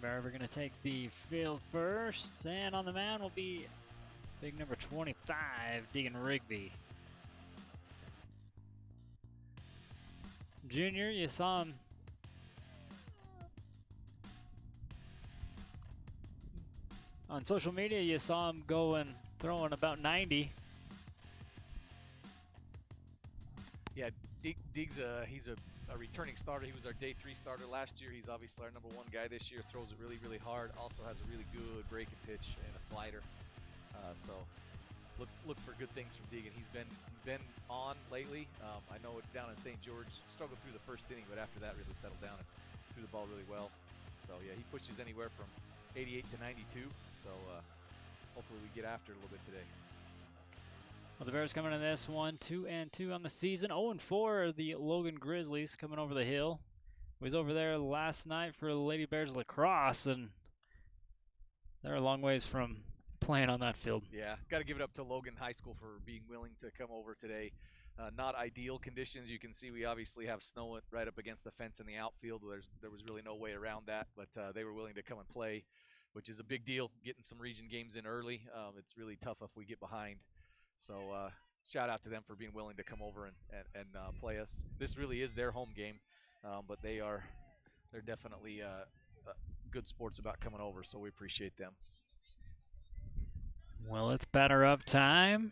We're going to take the field first, and on the mound will be big number 25, Deegan Rigby. Junior, you saw him on social media. You saw him throwing about 90. Yeah, Deeg's he's a returning starter. He was our day 3 starter last year. He's obviously our number 1 guy this year. Throws it really, really hard. Also has a really good breaking pitch and a slider. So look for good things from Deegan. He's been on lately. I know down in St. George, struggled through the first inning, but after that really settled down and threw the ball really well. So yeah, he pushes anywhere from 88 to 92. So hopefully we get after it a little bit today. Well, the Bears coming in this one, 2-2 on the season. 0-4 the Logan Grizzlies coming over the hill. We was over there last night for Lady Bears lacrosse, and they're a long ways from playing on that field. Yeah, got to give it up to Logan High School for being willing to come over today. Not ideal conditions. You can see we obviously have snow right up against the fence in the outfield. There was really no way around that, but they were willing to come and play, which is a big deal, getting some region games in early. It's really tough if we get behind. So shout out to them for being willing to come over and play us. This really is their home game, but they're definitely good sports about coming over, so we appreciate them. Well, it's batter up time.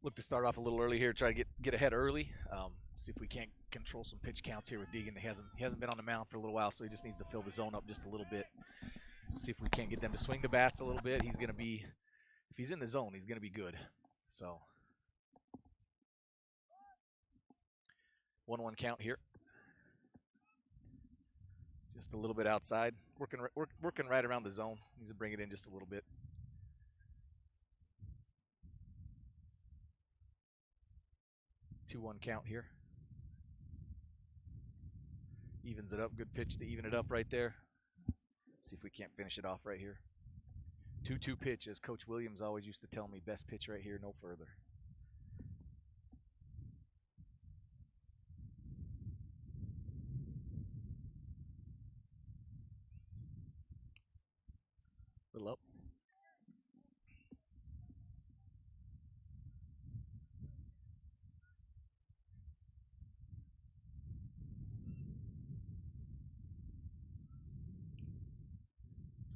Look to start off a little early here, try to get ahead early. See if we can't control some pitch counts here with Deegan. He hasn't been on the mound for a little while, so he just needs to fill the zone up just a little bit. See if we can't get them to swing the bats a little bit. He's going to be, if he's in the zone, he's going to be good. So 1-1 count here. Just a little bit outside, working right around the zone. Needs to bring it in just a little bit. 2-1 count here. Evens it up. Good pitch to even it up right there. See if we can't finish it off right here. 2-2 pitch, as Coach Williams always used to tell me, best pitch right here, no further. Little up.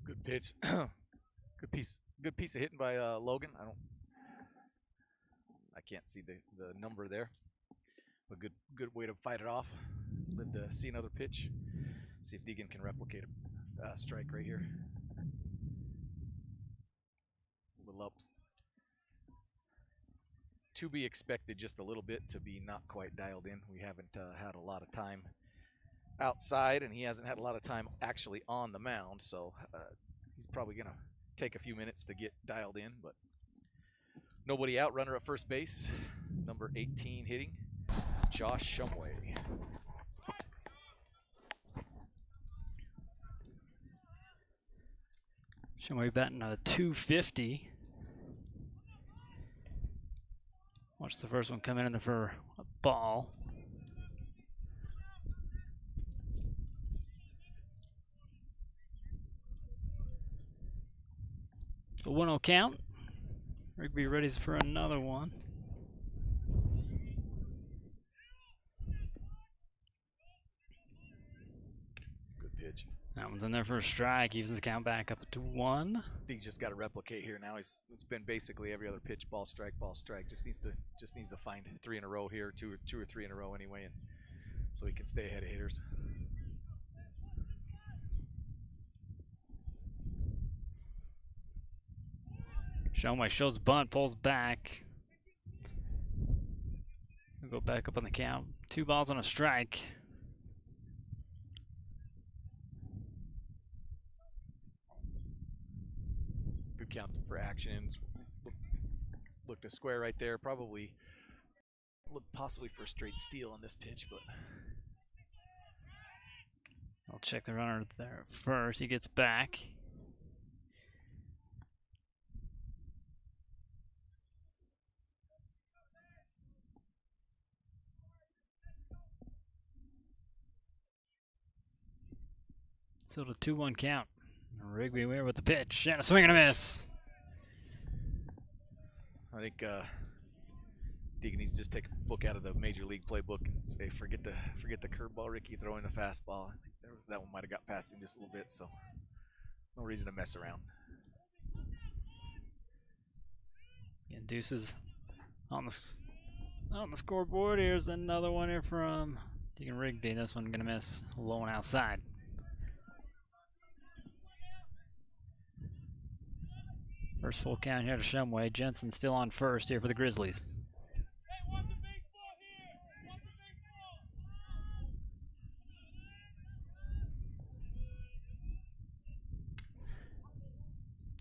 Good pitch. Good piece of hitting by Logan. I can't see the number there, but good way to fight it off. Live to see another pitch. See if Deegan can replicate a strike right here. A little up. To be expected, just a little bit to be not quite dialed in. We haven't had a lot of time outside, and he hasn't had a lot of time actually on the mound, so he's probably going to take a few minutes to get dialed in, but nobody out. Runner at first base, number 18 hitting, Josh Shumway. Shumway batting a .250. Watch the first one come in for a ball. The 1-0 count. Rigby ready for another one. It's a good pitch. That one's in there for a strike. Evens the count back up to 1. He's just got to replicate here now. It's been basically every other pitch, ball strike, ball strike. Just needs to find 3 in a row here, two or three in a row anyway, and so he can stay ahead of hitters. Shumway shows bunt, pulls back. We'll go back up on the count. 2 balls on a strike. Good count for actions. Looked to square right there. Probably looked possibly for a straight steal on this pitch, but I'll check the runner there first. He gets back. So the 2-1 count. Rigby Weir with the pitch and a swing and a miss. I think Deegan needs to just take a book out of the Major League playbook and say, forget the curveball, Ricky, throw in the fastball. I think that one might have got past him just a little bit, so no reason to mess around. And Deuces on the scoreboard. Here's another one here from Deegan Rigby. This one gonna miss, low and outside. First full count here to Shumway. Jensen still on first here for the Grizzlies.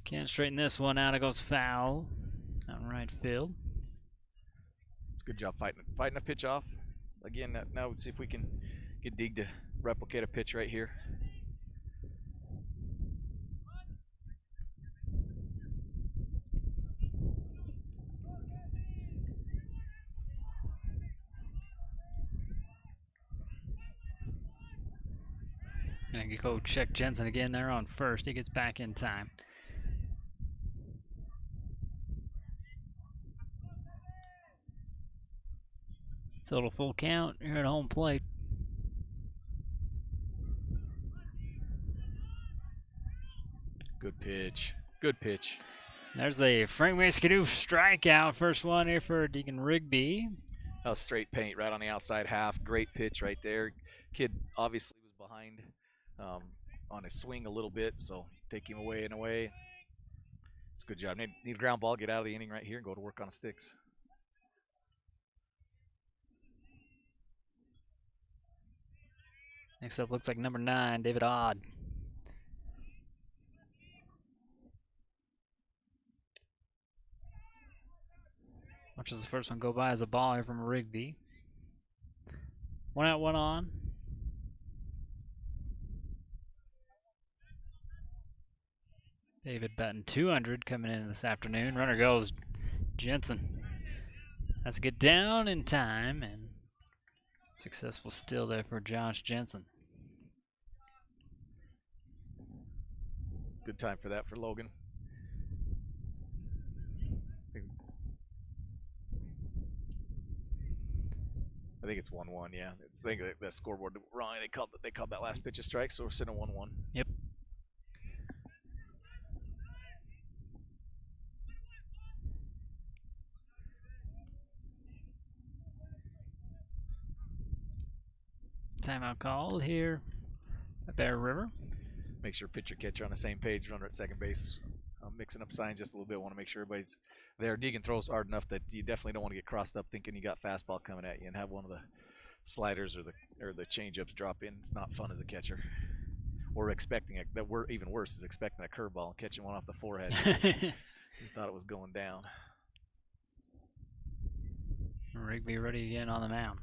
Can't straighten this one out. It goes foul out in right field. It's a good job fighting a pitch off. Again, now let's see if we can get Deeg to replicate a pitch right here. And I go check Jensen again there on first. He gets back in time. Still a full count here at home plate. Good pitch. Good pitch. There's a Frank Mascadoo strikeout. First one here for Deegan Rigby. That was straight paint right on the outside half. Great pitch right there. Kid obviously was behind on his swing a little bit, so take him away and away. It's a good job. Need a ground ball, get out of the inning right here and go to work on sticks. Next up looks like number 9, David Odd. Watches the first one go by as a ball here from Rigby. 1 out, 1 on. David batting 200 coming in this afternoon. Runner goes Jensen. Has to get down in time, and successful still there for Josh Jensen. Good time for that for Logan. I think it's 1-1, yeah. I think the scoreboard wrong. They called that last pitch a strike, so we're sitting at 1-1. Yep. Timeout called here at Bear River. Make sure pitcher catcher on the same page. Runner at second base. I'm mixing up signs just a little bit. Want to make sure everybody's there. Deegan throws hard enough that you definitely don't want to get crossed up thinking you got fastball coming at you and have one of the sliders or the changeups drop in. It's not fun as a catcher. Or expecting it. Even worse is expecting a curveball and catching one off the forehead. You thought it was going down. Rigby ready again on the mound.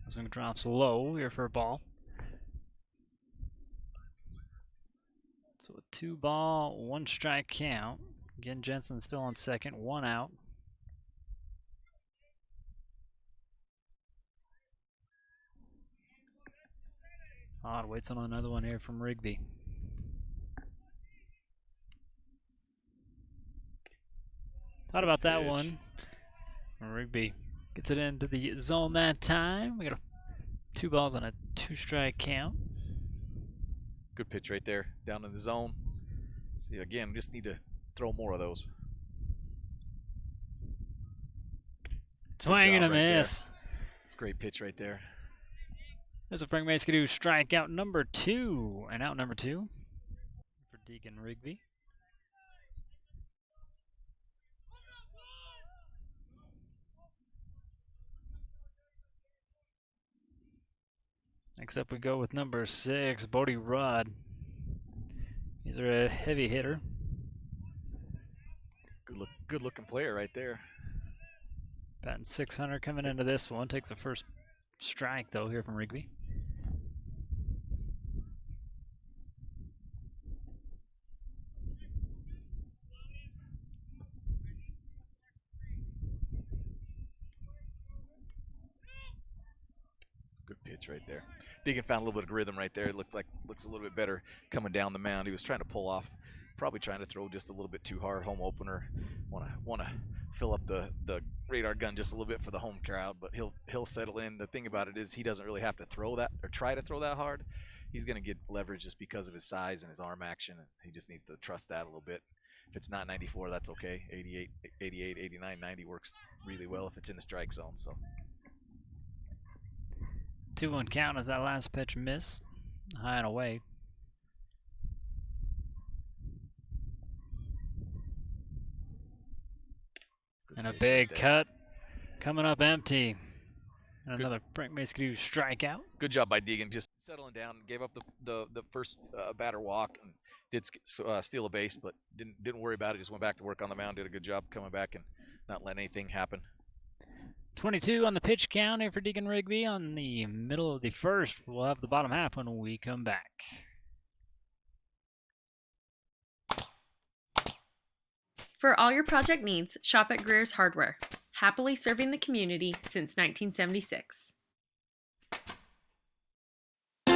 This one drops low here for a ball. So a 2-ball, 1 strike count. Again, Jensen still on second, 1 out. Odd waits on another one here from Rigby. Thought about that one. Rigby gets it into the zone that time. We got 2 balls on a 2-strike count. Good pitch right there, down in the zone. See, again, just need to throw more of those. Swing and a miss. It's a great pitch right there. There's a Frank Mascadoo strikeout number 2, and out number 2 for Deegan Rigby. Next up we go with number 6, Bodie Rudd. He's a heavy hitter. Good looking player right there. Batting 600 coming into this one. Takes the first strike though here from Rigby. pitch right there. Deegan found a little bit of rhythm right there. It looks a little bit better coming down the mound. He was trying to pull off, probably trying to throw just a little bit too hard. Home opener. Want to fill up the radar gun just a little bit for the home crowd, but he'll settle in. The thing about it is he doesn't really have to throw that or try to throw that hard. He's going to get leverage just because of his size and his arm action, and he just needs to trust that a little bit. If it's not 94, that's okay. 88, 89, 90 works really well if it's in the strike zone. So 2-1 count as that last pitch missed. High and away. And a big cut coming up empty. And another Frank Maskadoo strikeout. Good job by Deegan, just settling down. Gave up the first batter walk and did steal a base, but didn't worry about it. Just went back to work on the mound. Did a good job coming back and not letting anything happen. 22 on the pitch count here for Deacon Rigby on the middle of the first. We'll have the bottom half when we come back. For all your project needs, shop at Greer's Hardware. Happily serving the community since 1976. The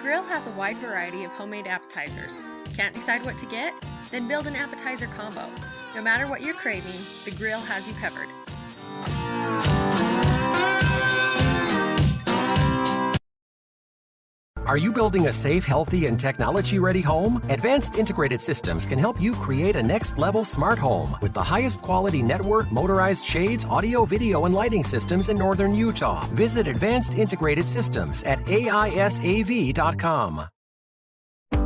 Grill has a wide variety of homemade appetizers. Can't decide what to get? Then build an appetizer combo. No matter what you're craving, the Grill has you covered. Are you building a safe, healthy, and technology-ready home? Advanced Integrated Systems can help you create a next-level smart home with the highest quality network, motorized shades, audio, video, and lighting systems in northern Utah. Visit Advanced Integrated Systems at AISAV.com.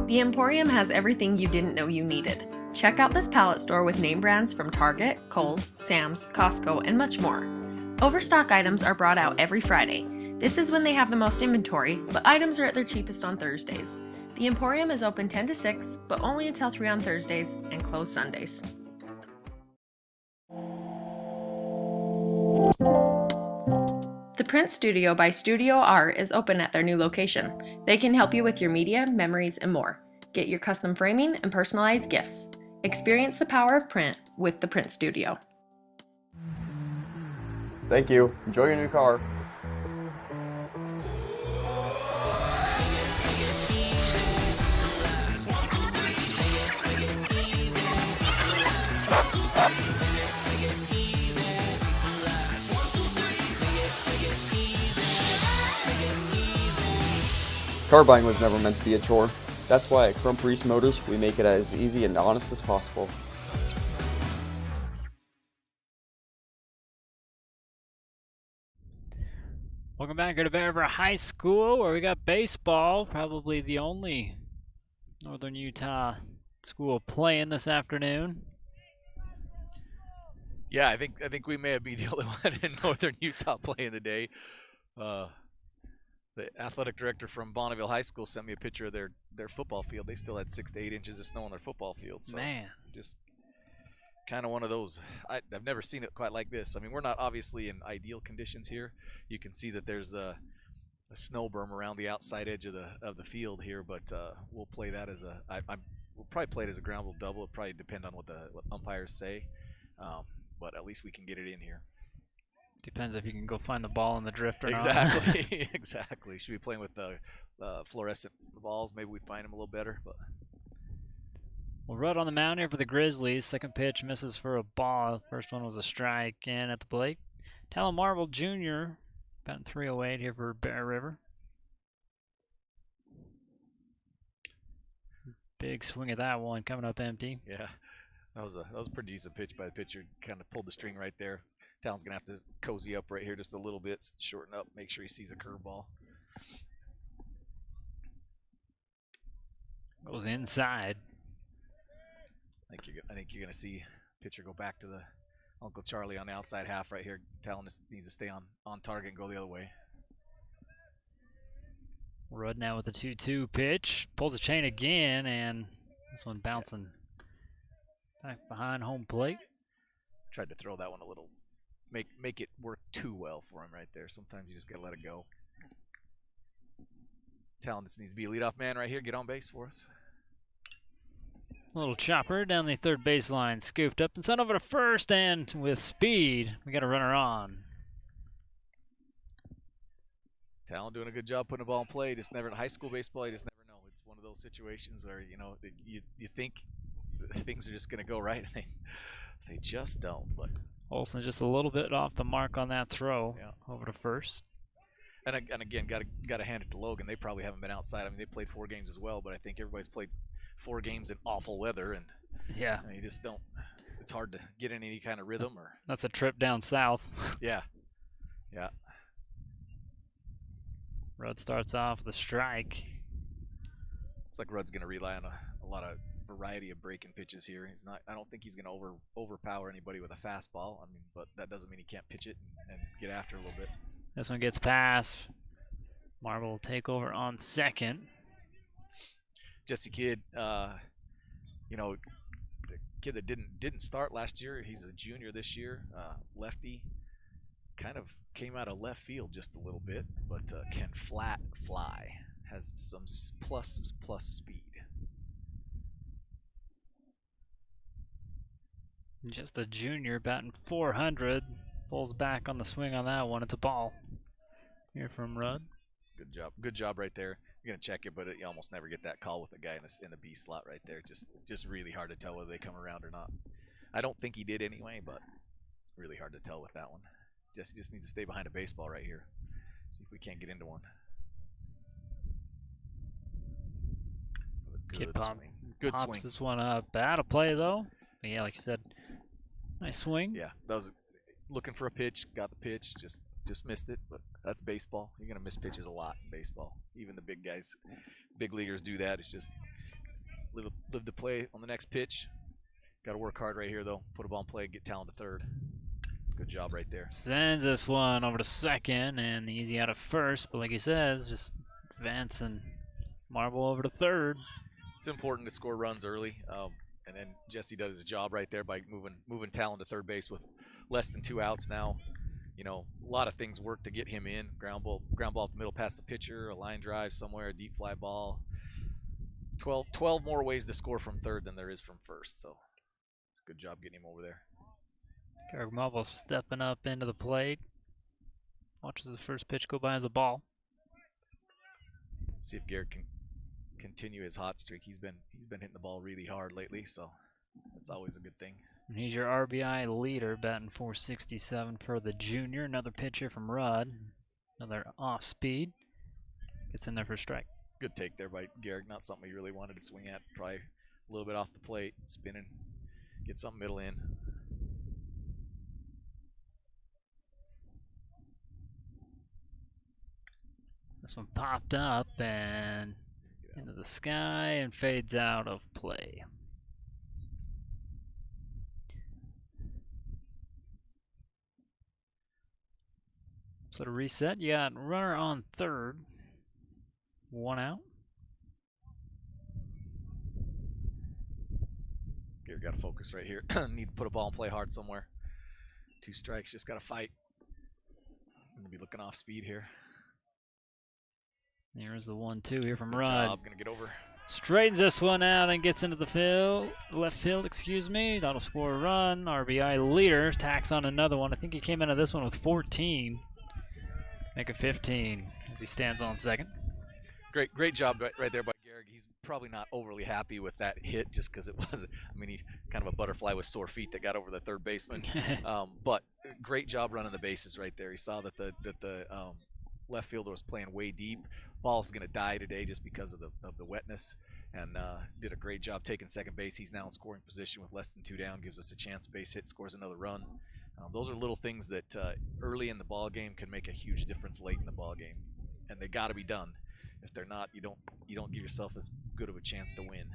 The Emporium has everything you didn't know you needed. Check out this pallet store with name brands from Target, Kohl's, Sam's, Costco, and much more. Overstock items are brought out every Friday. This is when they have the most inventory, but items are at their cheapest on Thursdays. The Emporium is open 10 to 6, but only until 3 on Thursdays and closed Sundays. The Print Studio by Studio Art is open at their new location. They can help you with your media, memories, and more. Get your custom framing and personalized gifts. Experience the power of print with the Print Studio. Thank you. Enjoy your new car. Car buying was never meant to be a chore. That's why at Crump Reese Motors, we make it as easy and honest as possible. Welcome back here to Bear River High School, where we got baseball, probably the only Northern Utah school playing this afternoon. Yeah, I think we may have been the only one in Northern Utah playing today. The athletic director from Bonneville High School sent me a picture of their football field. They still had 6 to 8 inches of snow on their football field. So man, just kind of one of those. I've never seen it quite like this. I mean, we're not obviously in ideal conditions here. You can see that there's a snow berm around the outside edge of the field here, but we'll play that as we'll probably play it as a ground rule double. It probably depend on what umpires say, but at least we can get it in here. Depends if you can go find the ball in the drift or exactly. not. Exactly. Should be playing with the fluorescent balls. Maybe we find them a little better. But Well, Rudd on the mound here for the Grizzlies. Second pitch misses for a ball. First one was a strike in at the plate. Talon Marvel Jr. batting .308 here for Bear River. Big swing at that one coming up empty. Yeah, that was a pretty decent pitch by the pitcher. Kind of pulled the string right there. Talon's going to have to cozy up right here just a little bit, shorten up, make sure he sees a curveball. Goes inside. I think you're going to see pitcher go back to the Uncle Charlie on the outside half right here. Talon just needs to stay on target and go the other way. Rudd now with the 2-2 pitch. Pulls the chain again, and this one bouncing back behind home plate. Tried to throw that one a little. Make it work too well for him right there. Sometimes you just got to let it go. Talon just needs to be a leadoff man right here. Get on base for us. A little chopper down the third baseline. Scooped up and sent over to first, and with speed, we got a runner on. Talon doing a good job putting the ball in play. Just never in high school baseball. You just never know. It's one of those situations where you think things are just going to go right, and they just don't. But Olsen just a little bit off the mark on that throw over to first. And again, got to hand it to Logan. They probably haven't been outside. I mean, they played 4 games as well, but I think everybody's played 4 games in awful weather, and you just don't. It's hard to get in any kind of rhythm. Or that's a trip down south. Yeah. Rudd starts off with a strike. It's like Rudd's going to rely on a lot of variety of breaking pitches here. He's not. I don't think he's going to overpower anybody with a fastball. I mean, but that doesn't mean he can't pitch it and get after a little bit. This one gets past. Marble will take over on second. Jesse Kidd, the kid that didn't start last year. He's a junior this year, lefty. Kind of came out of left field just a little bit, but can flat fly. Has some plus speed. Just a junior, batting 400. Pulls back on the swing on that one. It's a ball. Here from Rudd. Good job right there. You're gonna check it, but you almost never get that call with the guy in the B slot right there. Just really hard to tell whether they come around or not. I don't think he did anyway, but really hard to tell with that one. Jesse just needs to stay behind a baseball right here. See if we can't get into one. Good swing. Good swing. This one up. Bad a play though. But yeah, like you said, nice swing. Yeah, that was looking for a pitch. Got the pitch. Just missed it. But that's baseball. You're gonna miss pitches a lot in baseball. Even the big guys, big leaguers do that. It's just live the play on the next pitch. Got to work hard right here though. Put a ball in play. Get Talon to third. Good job right there. Sends this one over to second and the easy out of first. But like he says, just advancing Marble over to third. It's important to score runs early. And then Jesse does his job right there by moving Talon to third base with less than 2 outs now. A lot of things work to get him in. Ground ball up the middle past the pitcher, a line drive somewhere, a deep fly ball. 12 more ways to score from third than there is from first. So it's a good job getting him over there. Garrick Marble stepping up into the plate. Watches the first pitch go by as a ball. See if Garrick can continue his hot streak. He's been hitting the ball really hard lately, so that's always a good thing. And he's your RBI leader, batting .467 for the junior. Another pitcher from Rudd. Another off speed. Gets in there for a strike. Good take there by Garrick. Not something he really wanted to swing at. Probably a little bit off the plate, spinning. Get something middle in. This one popped up and into the sky and fades out of play. So to reset, you got runner on third. 1 out. Garrett got to focus right here. Need to put a ball and play hard somewhere. 2 strikes, just got to fight. Gonna be looking off speed here. Here's the 1-2 here from Good Rudd. job. Gonna get over. Straightens this one out and gets into the left field, excuse me. That'll score a run. RBI leader tacks on another one. I think he came into this one with 14. Make it 15 as he stands on second. Great job right there by Garrick. He's probably not overly happy with that hit just because it was, he kind of a butterfly with sore feet that got over the third baseman. But great job running the bases right there. He saw that the left fielder was playing way deep. Ball's going to die today just because of the wetness, and did a great job taking second base. He's now in scoring position with less than 2 down, gives us a chance. Base hit, scores another run. Those are little things that early in the ball game can make a huge difference late in the ball game, and they got to be done. If they're not, you don't give yourself as good of a chance to win.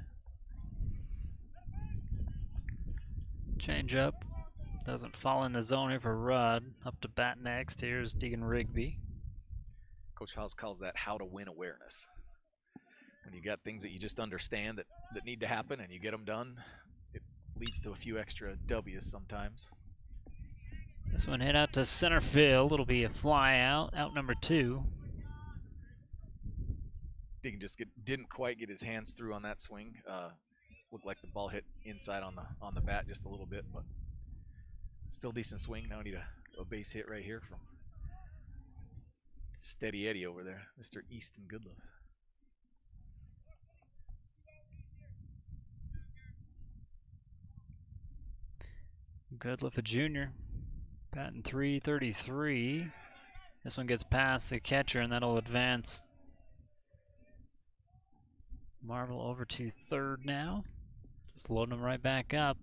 Change up. Doesn't fall in the zone here for Rudd. Up to bat next. Here's Deegan Rigby. Coach Haas calls that how to win awareness. When you got things that you just understand that need to happen and you get them done, it leads to a few extra W's sometimes. This one hit out to center field. It'll be a fly out number 2. Deegan just didn't quite get his hands through on that swing. Looked like the ball hit inside on the bat just a little bit, but still decent swing. Now we need a base hit right here from Steady Eddie over there, Mr. Easton Goodlove. Goodlove, a junior, batting .333. This one gets past the catcher, and that'll advance Marvel over to third now. Just loading him right back up.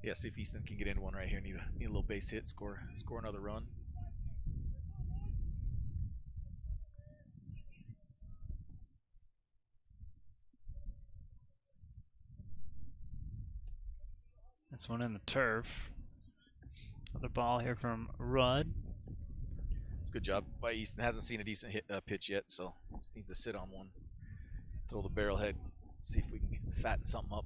Yeah, see if Easton can get into one right here. Need a little base hit, score another run. This one in the turf. Another ball here from Rudd. It's a good job by Easton. Hasn't seen a decent pitch yet, so just needs to sit on one. Throw the barrel head, see if we can fatten something up.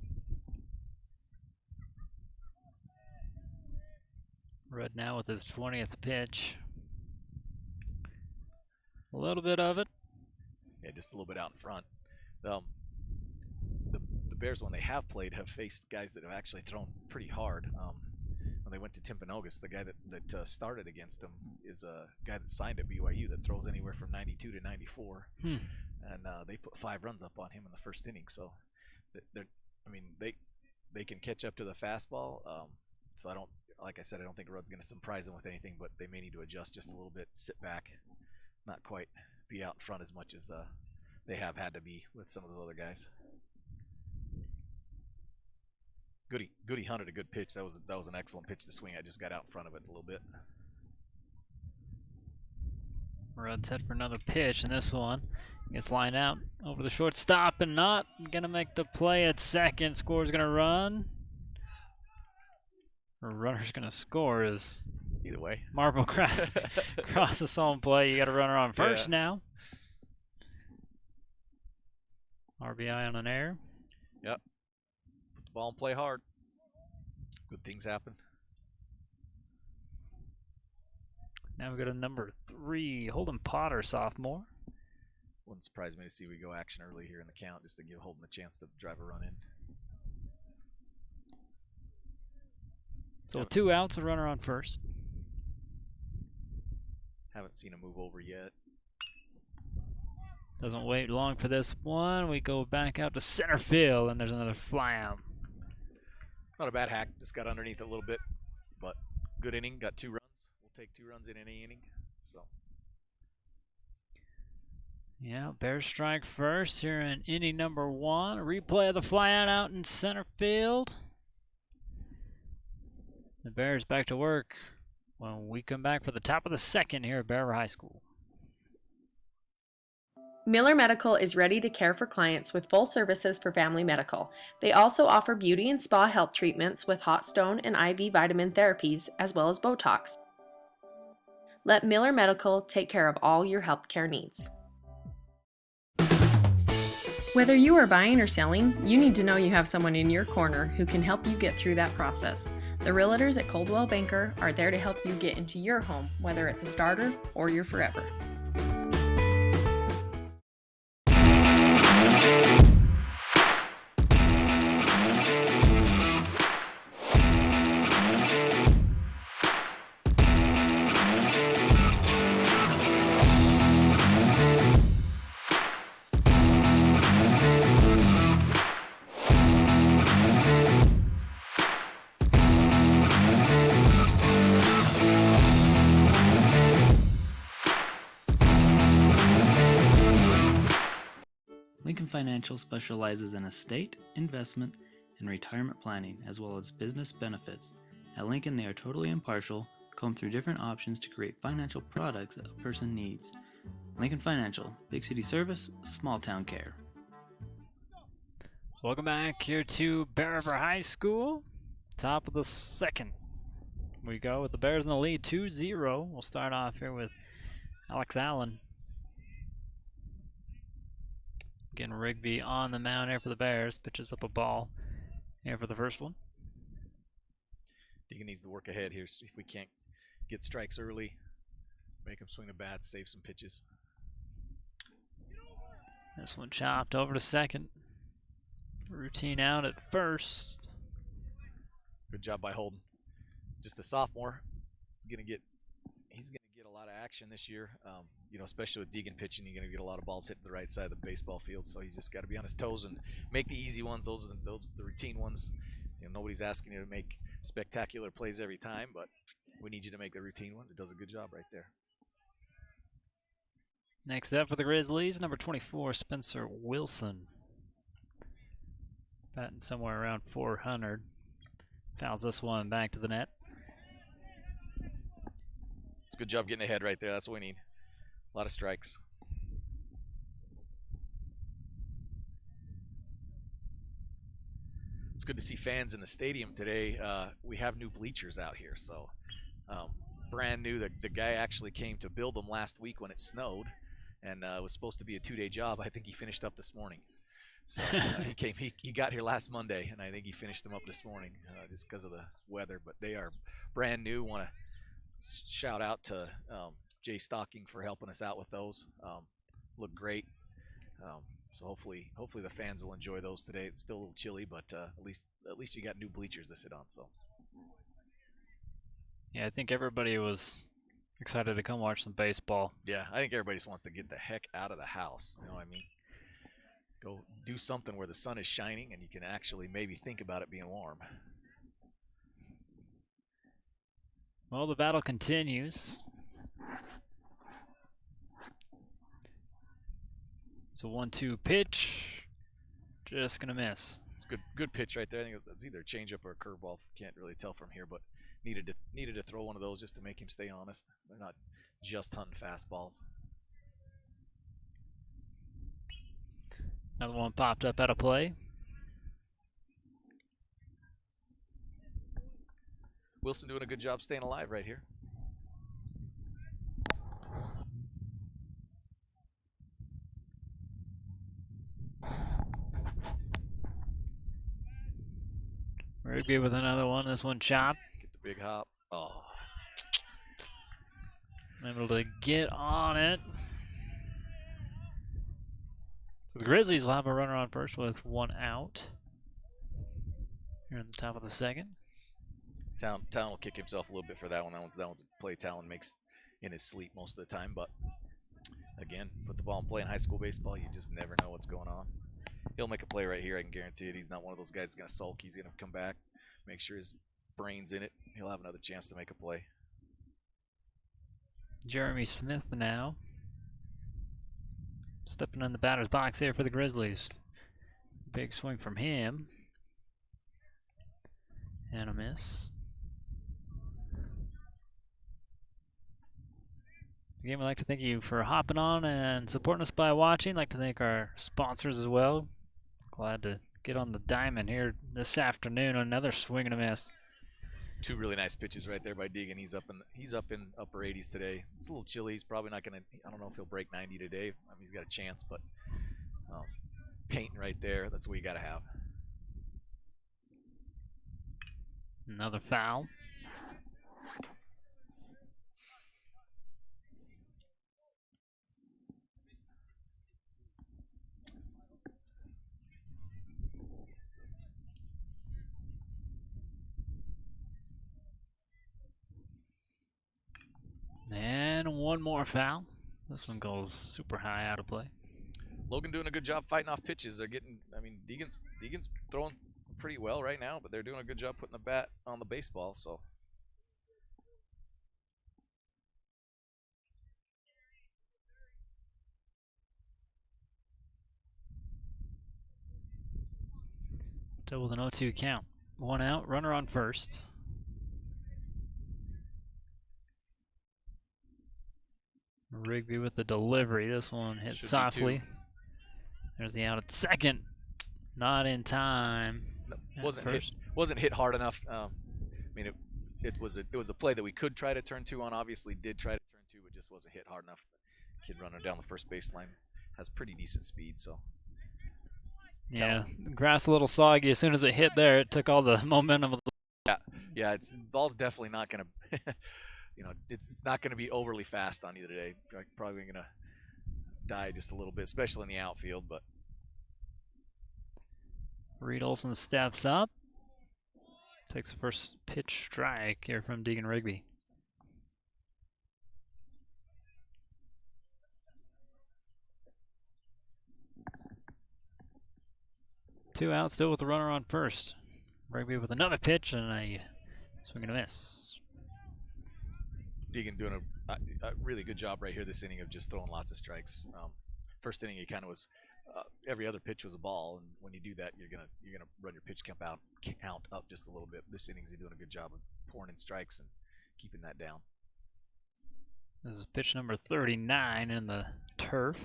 Rudd now with his 20th pitch. A little bit of it. Yeah, just a little bit out in front. The Bears, when they have played, have faced guys that have actually thrown pretty hard. When they went to Timpanogos, the guy that started against them is a guy that signed at BYU that throws anywhere from 92 to 94. And they put 5 runs up on him in the first inning. So, they can catch up to the fastball. So like I said, I don't think Rudd's going to surprise them with anything, but they may need to adjust just a little bit, sit back, not quite be out in front as much as they have had to be with some of those other guys. Goody hunted a good pitch. That was an excellent pitch to swing. I just got out in front of it a little bit. Rudd's head for another pitch, and this one gets lined out over the shortstop and not gonna make the play at second. Score's gonna run. Or runner's gonna score is either way. Marble cross the home play. You got a runner on first now. RBI on an error. Yep. Put the ball and play hard. Good things happen. Now we go to number 3, Holden Potter, sophomore. Wouldn't surprise me to see we go action early here in the count just to give Holden a chance to drive a run in. So 2 outs, a runner on first. Haven't seen a move over yet. Doesn't wait long for this one. We go back out to center field, and there's another fly out. Not a bad hack. Just got underneath it a little bit, but good inning. Got 2 runs. We'll take 2 runs in any inning. So. Yeah, Bears strike first here in inning number 1. Replay of the fly out in center field. The Bears back to work when we come back for the top of the second here at Bear River High School. Miller Medical is ready to care for clients with full services for family medical. They also offer beauty and spa health treatments with hot stone and IV vitamin therapies, as well as Botox. Let Miller Medical take care of all your healthcare needs. Whether you are buying or selling, you need to know you have someone in your corner who can help you get through that process. The realtors at Coldwell Banker are there to help you get into your home, whether it's a starter or your forever. Lincoln Financial specializes in estate, investment, and retirement planning, as well as business benefits. At Lincoln, they are totally impartial, comb through different options to create financial products that a person needs. Lincoln Financial, big city service, small town care. Welcome back here to Bear River High School. Top of the second. We go with the Bears in the lead, 2-0. We'll start off here with Alex Allen. Again, Rigby on the mound here for the Bears. Pitches up a ball here for the first one. Deegan needs to work ahead here. So if we can't get strikes early, make him swing the bat, save some pitches. This one chopped over to second. Routine out at first. Good job by Holden. Just a sophomore. He's going to get he's going to get a lot of action this year. You know, especially with Deegan pitching, you're going to get a lot of balls hitting the right side of the baseball field. So he's just got to be on his toes and make the easy ones. Those are the routine ones. You know, nobody's asking you to make spectacular plays every time, but we need you to make the routine ones. It does a good job right there. Next up for the Grizzlies, number 24, Spencer Wilson. Batting somewhere around 400. Fouls this one back to the net. It's a good job getting ahead right there. That's what we need. A lot of strikes. It's good to see fans in the stadium today. We have new bleachers out here, so brand new. The guy actually came to build them last week when it snowed, and it was supposed to be a 2-day job. I think he finished up this morning. So he got here last Monday, and I think he finished them up this morning just because of the weather. But they are brand new. Want to shout out to Jay Stocking for helping us out with those. Look great. So hopefully the fans will enjoy those today. It's still a little chilly, but at least you got new bleachers to sit on. So yeah, I think everybody was excited to come watch some baseball. Yeah, I think everybody just wants to get the heck out of the house. You know what I mean? Go do something where the sun is shining and you can actually maybe think about it being warm. Well, the battle continues. It's a 1-2 pitch. Just gonna miss. It's good pitch right there. I think it's either a changeup or a curveball. Can't really tell from here, but needed to throw one of those just to make him stay honest. They're not just hunting fastballs. Another one popped up out of play. Wilson doing a good job staying alive right here. Rigby with another one. This one chopped. Get the big hop. Oh. Able to get on it. So the Grizzlies will have a runner on first with one out. Here in the top of the second. Town will kick himself a little bit for that one. That one's a play Talon makes in his sleep most of the time. But again, put the ball in play in high school baseball. You just never know what's going on. He'll make a play right here. I can guarantee it. He's not one of those guys that's going to sulk. He's going to come back, make sure his brain's in it. He'll have another chance to make a play. Jeremy Smith now. Stepping in the batter's box here for the Grizzlies. Big swing from him. And a miss. Again, we'd like to thank you for hopping on and supporting us by watching. I'd like to thank our sponsors as well. Glad to get on the diamond here this afternoon. Another swing and a miss. Two really nice pitches right there by Deegan. He's up in upper 80s today. It's a little chilly. He's probably not going to, I don't know if he'll break 90 today. I mean, he's got a chance, but painting right there, that's what you got to have. Another foul. And one more foul. This one goes super high out of play. Logan doing a good job fighting off pitches. They're getting, I mean, Deegan's throwing pretty well right now, but they're doing a good job putting the bat on the baseball, so. Still with an 0-2 count. One out, runner on first. Rigby with the delivery. This one hit softly. There's the out at second. Not in time. No, wasn't hit hard enough. I mean, it was a play that we could try to turn two on. Obviously, did try to turn two, but just wasn't hit hard enough. Kid running down the first baseline has pretty decent speed, so. Yeah, grass a little soggy. As soon as it hit there, it took all the momentum of the. Yeah. It's ball's definitely not gonna. It's not going to be overly fast on you today. Probably going to die just a little bit, especially in the outfield. But Reed Olson steps up, takes the first pitch strike here from Deegan Rigby. 2 out, still with the runner on first. Rigby with another pitch and a swing and a miss. Deegan doing a really good job right here this inning of just throwing lots of strikes. First inning, he kind of was every other pitch was a ball, and when you do that, you're gonna run your pitch count up just a little bit. This innings, he's doing a good job of pouring in strikes and keeping that down. This is pitch number 39 in the turf.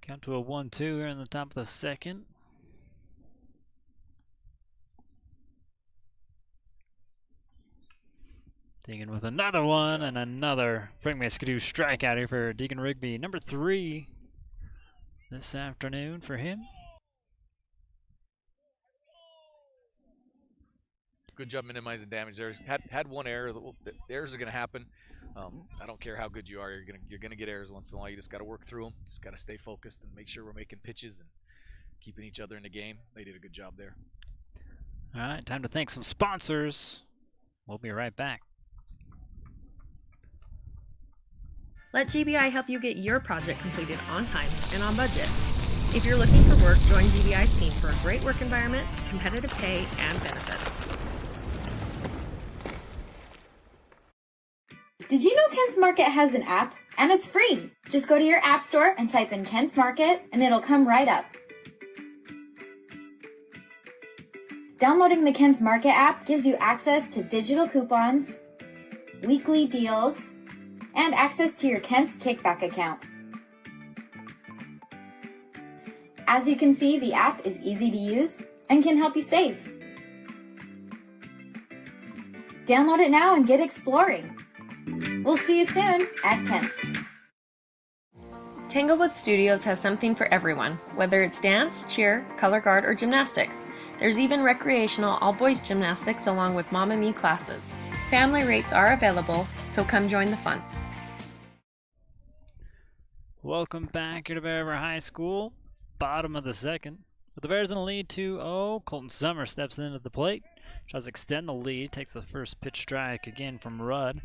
Count to a 1-2 here in the top of the second. Deegan with another one and another Frank Skidoo strikeout here for Deegan Rigby. Number 3 this afternoon for him. Good job minimizing damage there. Had one error. The errors are going to happen. I don't care how good you are. You're gonna get errors once in a while. You just got to work through them. Just got to stay focused and make sure we're making pitches and keeping each other in the game. They did a good job there. All right, time to thank some sponsors. We'll be right back. Let GBI help you get your project completed on time and on budget. If you're looking for work, join GBI's team for a great work environment, competitive pay, and benefits. Did you know Kent's Market has an app? And it's free. Just go to your app store and type in Kent's Market and it'll come right up. Downloading the Kent's Market app gives you access to digital coupons, weekly deals, and access to your Kent's Kickback account. As you can see, the app is easy to use and can help you save. Download it now and get exploring. We'll see you soon at Kent's. Tanglewood Studios has something for everyone, whether it's dance, cheer, color guard, or gymnastics. There's even recreational all-boys gymnastics along with Mama Me classes. Family rates are available, so come join the fun. Welcome back here to Bear River High School. Bottom of the second. With the Bears in the lead 2-0, Colton Summers steps into the plate. Tries to extend the lead, takes the first pitch strike again from Rudd.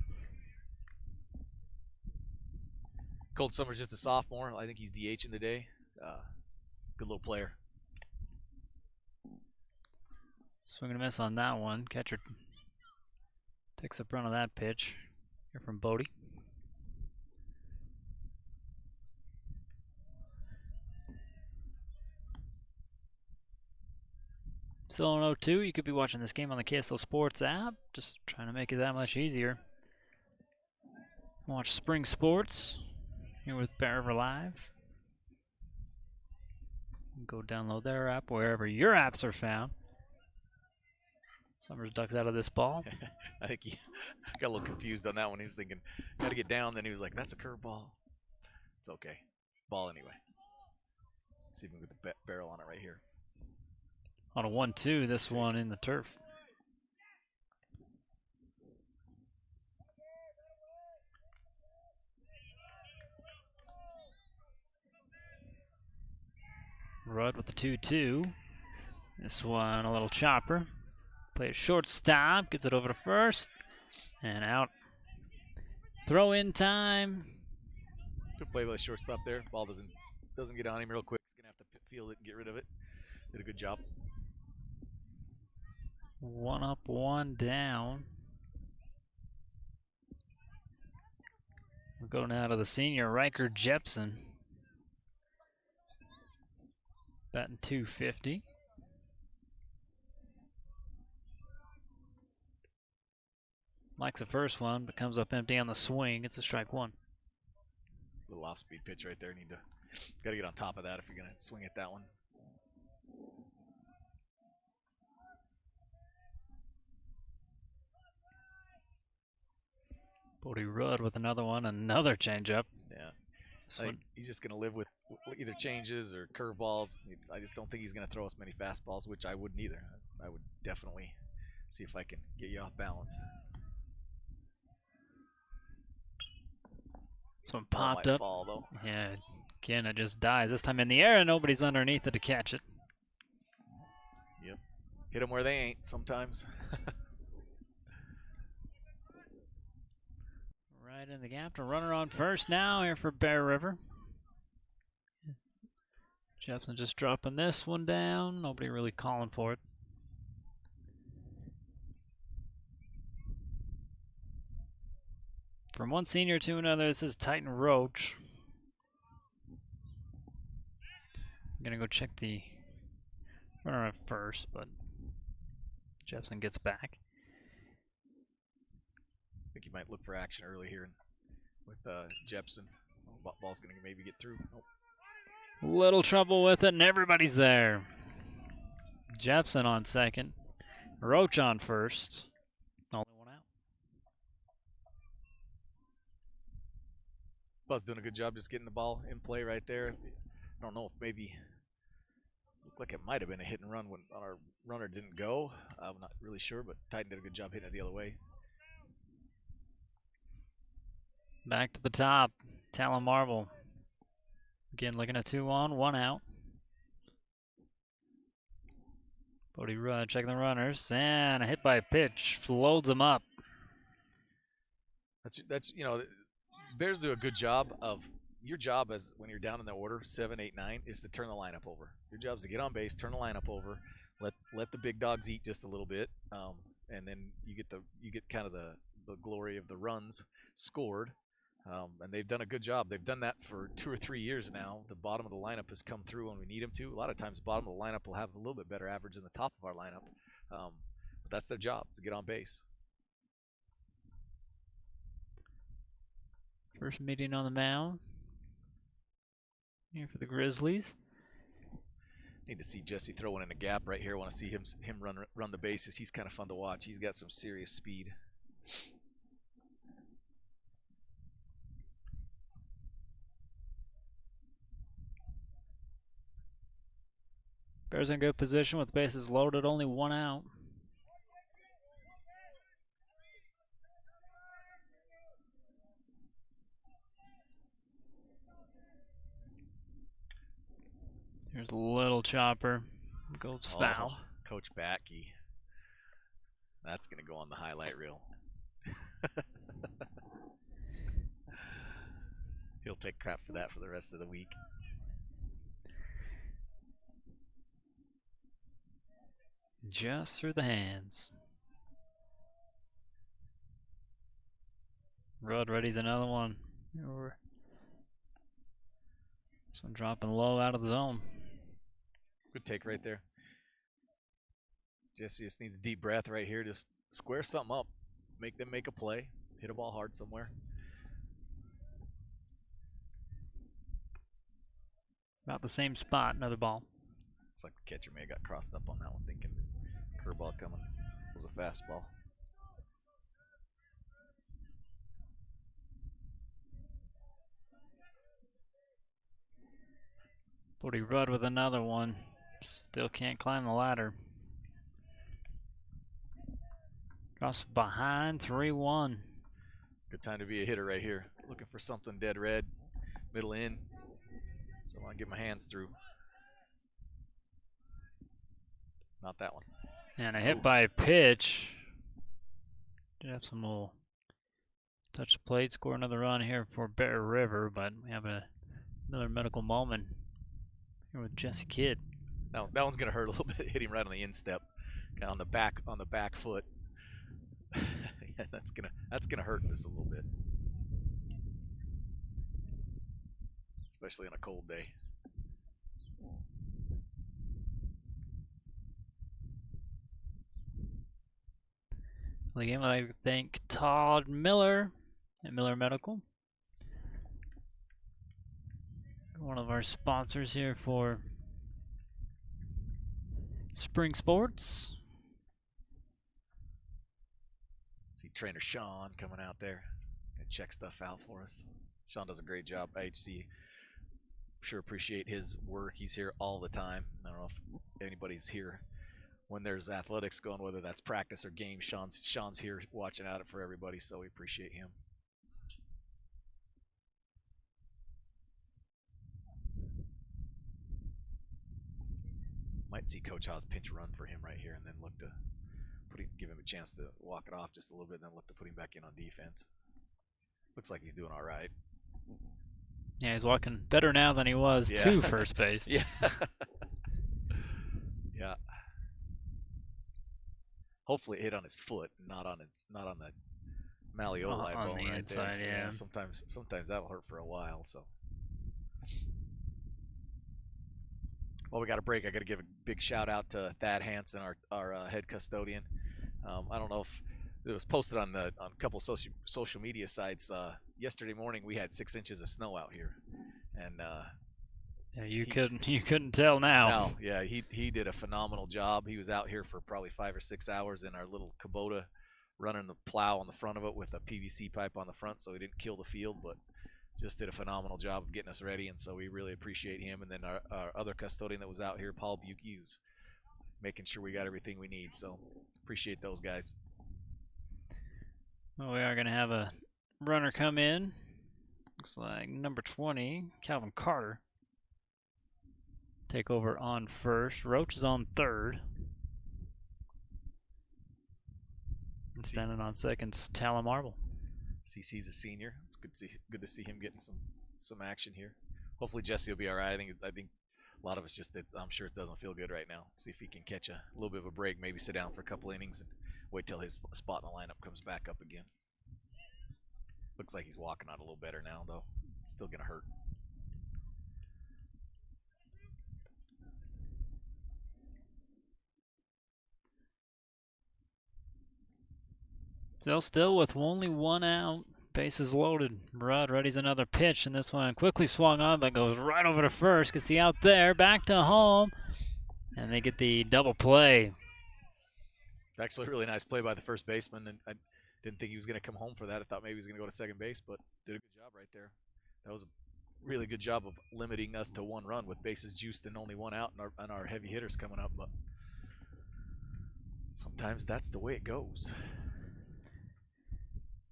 Colton Summers just a sophomore. I think he's DHing today. Good little player. Swing and a miss on that one. Catcher takes the brunt of that pitch. Here from Bodie. Still on 0-2. You could be watching this game on the KSL Sports app. Just trying to make it that much easier. Watch Spring Sports here with Bear River Live. Go download their app wherever your apps are found. Summers ducks out of this ball. I think he got a little confused on that one. He was thinking, got to get down. Then he was like, that's a curveball. It's okay. Ball anyway. See if we can get the barrel on it right here. On a 1-2, this one in the turf. Rudd with the 2-2. This one a little chopper. Play a shortstop, gets it over to first, and out. Throw in time. Good play by the shortstop there. Ball doesn't get on him real quick. He's gonna have to field it and get rid of it. Did a good job. 1 up, 1 down. We'll go now to the senior, Riker Jepson. Batting .250. Likes the first one, but comes up empty on the swing. It's a strike one. Little off-speed pitch right there. Got to get on top of that if you're gonna swing at that one. Bodie Rudd with another one, another changeup. Yeah. I think he's just going to live with either changes or curveballs. I just don't think he's going to throw us many fastballs, which I wouldn't either. I would definitely see if I can get you off balance. This one popped up. Fall, though. Yeah, again, it just dies. This time in the air, and nobody's underneath it to catch it. Yep. Hit them where they ain't sometimes. Right in the gap to runner on first now here for Bear River. Jepson just dropping this one down. Nobody really calling for it. From one senior to another, this is Titan Roach. I'm going to go check the runner at first, but Jepson gets back. I think he might look for action early here with Jepson. Ball's going to maybe get through. Nope. Little trouble with it, and everybody's there. Jepson on second. Roach on first. Only one out. Buzz doing a good job just getting the ball in play right there. I don't know if maybe looked like it might have been a hit and run when our runner didn't go. I'm not really sure, but Titan did a good job hitting it the other way. Back to the top. Talon Marble. Again, looking at 2 on, 1 out. Bodie Rudd checking the runners, and a hit by pitch loads him up. That's you know, Bears do a good job of your job as when you're down in the order 7, 8, 9 is to turn the lineup over. Your job is to get on base, turn the lineup over, let the big dogs eat just a little bit, and then you get kind of the glory of the runs scored. And they've done a good job. They've done that for 2 or 3 years now. The bottom of the lineup has come through when we need them to. A lot of times, the bottom of the lineup will have a little bit better average than the top of our lineup. But that's their job, to get on base. First meeting on the mound here for the Grizzlies. Need to see Jesse throwing in a gap right here. Want to see him run the bases. He's kind of fun to watch. He's got some serious speed. Bears in good position with bases loaded, only 1 out. Here's a little chopper. Goes foul. Coach Backey. That's going to go on the highlight reel. He'll take crap for that for the rest of the week. Just through the hands. Rudd ready's another one. This one dropping low out of the zone. Good take right there. Jesse just needs a deep breath right here. Just square something up. Make them make a play. Hit a ball hard somewhere. About the same spot, another ball. It's like the catcher may have got crossed up on that one thinking curveball coming. It was a fastball. Bodie Rudd with another one. Still can't climb the ladder. Drops behind 3-1. Good time to be a hitter right here. Looking for something dead red. Middle in. So I want to get my hands through. Not that one. And a hit by a pitch. Jepson will touch the plate, score another run here for Bear River, but we have another medical moment here with Jesse Kidd. Now that one's gonna hurt a little bit. Hit him right on the instep, kind of on the back foot. Yeah, that's gonna hurt just a little bit, especially on a cold day. The game, I'd like to thank Todd Miller at Miller Medical, one of our sponsors here for spring sports. See trainer Sean coming out there and check stuff out for us. Sean does a great job. IHC sure appreciate his work. He's here all the time. I don't know if anybody's here when there's athletics going, whether that's practice or game. Sean's here watching out for everybody, so we appreciate him. Might see Coach Haas pinch run for him right here and then look to give him a chance to walk it off just a little bit and then look to put him back in on defense. Looks like he's doing all right. Yeah, he's walking better now than he was to first base. Yeah. Yeah. Hopefully it hit on his foot, not on the malleoli On bone the right inside, there. yeah. Sometimes that'll hurt for a while. So. Well, we got a break. I got to give a big shout out to Thad Hansen, our head custodian. I don't know if it was posted on a couple social media sites. Yesterday morning we had 6 inches of snow out here, and yeah, you couldn't tell now. no, yeah, he did a phenomenal job. He was out here for probably 5 or 6 hours in our little Kubota, running the plow on the front of it with a PVC pipe on the front, so he didn't kill the field, but just did a phenomenal job of getting us ready, and so we really appreciate him. And then our other custodian that was out here, Paul Buke-Hughes, making sure we got everything we need. So appreciate those guys. Well, we are going to have a runner come in. Looks like number 20, Calvin Carter, take over on first. Roach is on third. And standing on second's Talon Marble. CC's a senior. It's good to see him getting some action here. Hopefully Jesse will be all right. I think a lot of us I'm sure it doesn't feel good right now. See if he can catch a little bit of a break, maybe sit down for a couple innings and wait till his spot in the lineup comes back up again. Looks like he's walking out a little better now, though. Still gonna hurt. Still with only one out, bases loaded. Rudd readies another pitch, and this one quickly swung on, but goes right over to first. Gets he out there, back to home, and they get the double play. Actually, a really nice play by the first baseman, and I didn't think he was going to come home for that. I thought maybe he was going to go to second base, but did a good job right there. That was a really good job of limiting us to one run with bases juiced and only one out, and our heavy hitters coming up. But sometimes that's the way it goes.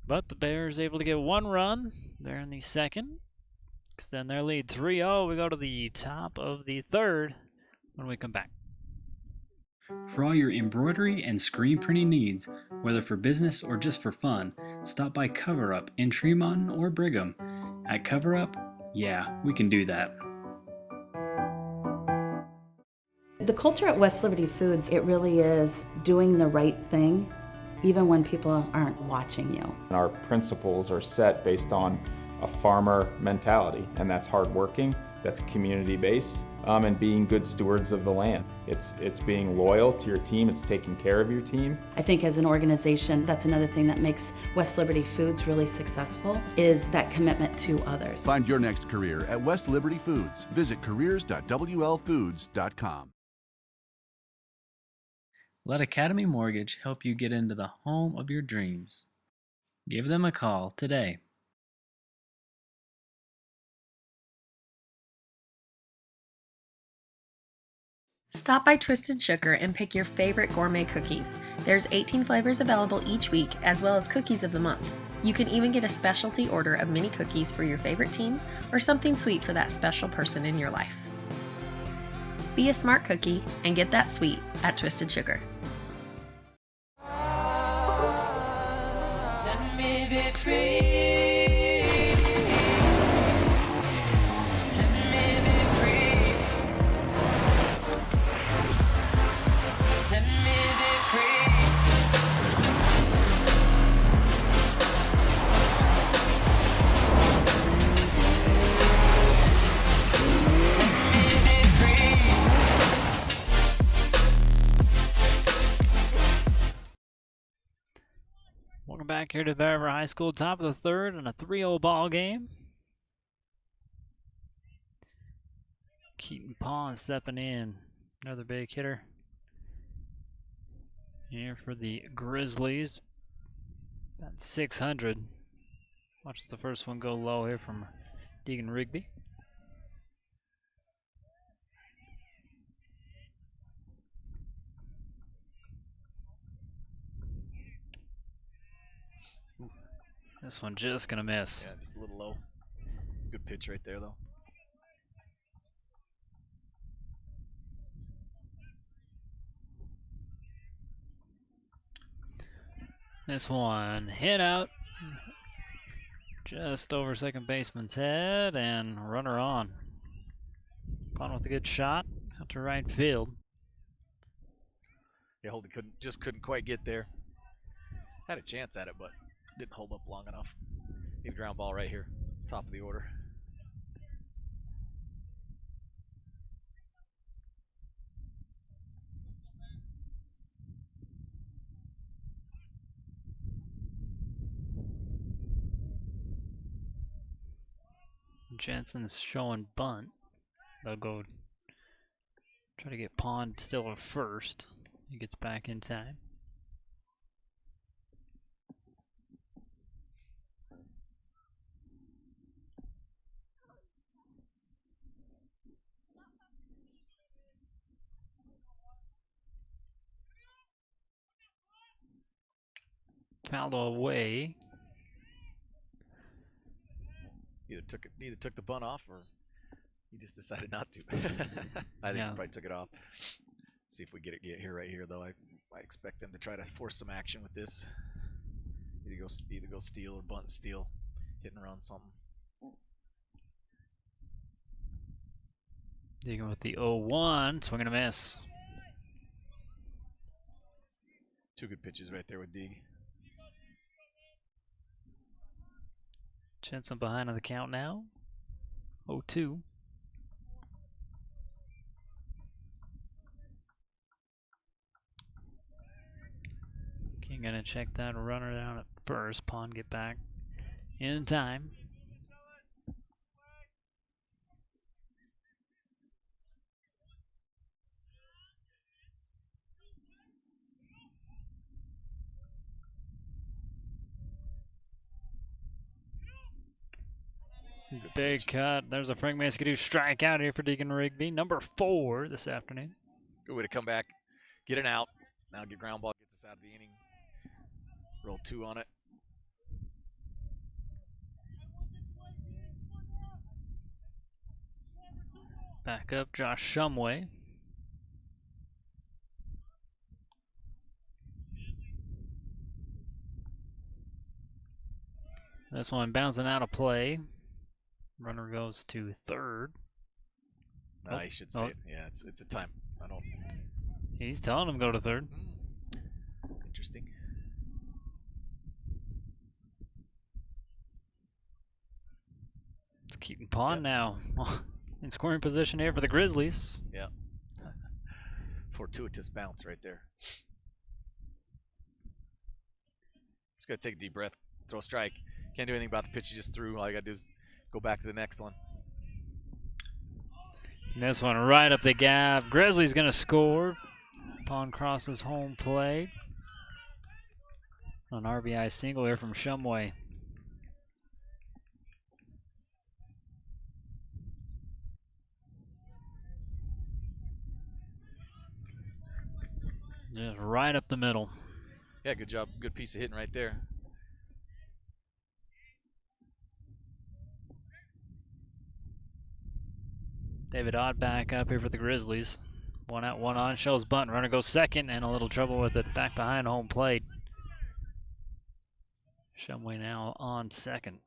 But the Bears able to get one run. They're in the second. Extend their lead 3-0. We go to the top of the third when we come back. For all your embroidery and screen printing needs, whether for business or just for fun, stop by Cover Up in Tremont or Brigham. At Cover Up, yeah, we can do that. The culture at West Liberty Foods, it really is doing the right thing, even when people aren't watching you. Our principles are set based on a farmer mentality, and that's hardworking, that's community-based, and being good stewards of the land. It's being loyal to your team, it's taking care of your team. I think as an organization, that's another thing that makes West Liberty Foods really successful, is that commitment to others. Find your next career at West Liberty Foods. Visit careers.wlfoods.com. Let Academy Mortgage help you get into the home of your dreams. Give them a call today. Stop by Twisted Sugar and pick your favorite gourmet cookies. There's 18 flavors available each week, as well as cookies of the month. You can even get a specialty order of mini cookies for your favorite team or something sweet for that special person in your life. Be a smart cookie and get that sweet at Twisted Sugar. Let me be free. Welcome back here to Bear River High School, top of the third, and a 3-0 ball game. Keaton Pond stepping in, another big hitter here for the Grizzlies. About 600. Watch the first one go low here from Deegan Rigby. This one just gonna miss. Yeah, just a little low. Good pitch right there, though. This one hit out. Just over second baseman's head and runner on. Pond with a good shot out to right field. Yeah, Holden couldn't quite get there. Had a chance at it, but didn't hold up long enough. Need a ground ball right here, top of the order. Jensen's showing bunt. They'll go try to get Pond still at first. He gets back in time. Fouled away. Either took the bunt off or he just decided not to. I think he probably took it off. See if we get here right here though. I expect them to try to force some action with this. Either go steal or bunt and steal, hitting around something. Digging with the 0-1, swing and a miss. Two good pitches right there with Deeg. Jensen behind on the count now. 0-2. King gonna check that runner down at first. Pond get back in time. Big cut. There's a Frank Mascadoo strikeout here for Deacon Rigby. Number 4 this afternoon. Good way to come back, get an out. Now get ground ball, gets us out of the inning. Roll 2 on it. Back up, Josh Shumway. This one bouncing out of play. Runner goes to third. No, he should stay. Yeah, it's a time. I don't. He's telling him go to third. Interesting. It's keeping Pond now in scoring position here for the Grizzlies. Yeah. Fortuitous bounce right there. Just gotta take a deep breath, throw a strike. Can't do anything about the pitch he just threw. All you gotta do is go back to the next one. And this one right up the gap. Grizzlies gonna score. Pond crosses home plate. An RBI single here from Shumway. Just right up the middle. Yeah, good job. Good piece of hitting right there. David Ott back up here for the Grizzlies. 1 out, 1 on. Shows bunt. Runner goes second and a little trouble with it. Back behind home plate. Shumway now on second.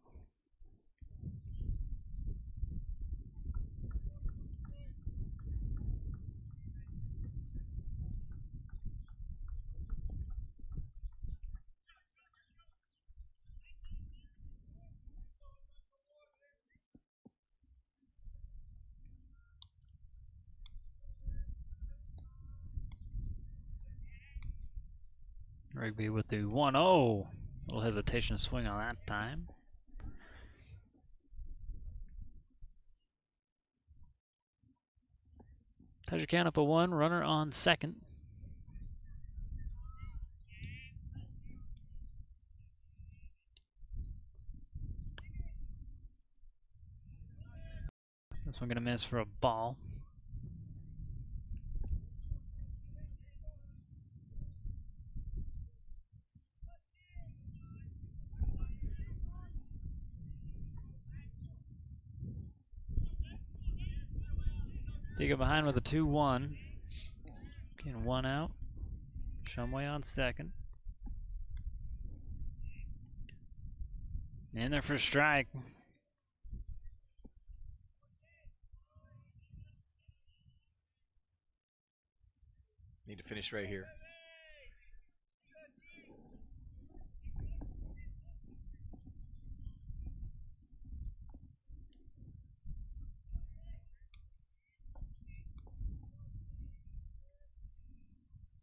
Rigby with the 1-0. Little hesitation swing on that time. Ties your count up a 1. Runner on second. This one gonna miss for a ball. Diga behind with a 2-1. Getting 1 out. Shumway on second. In there for a strike. Need to finish right here.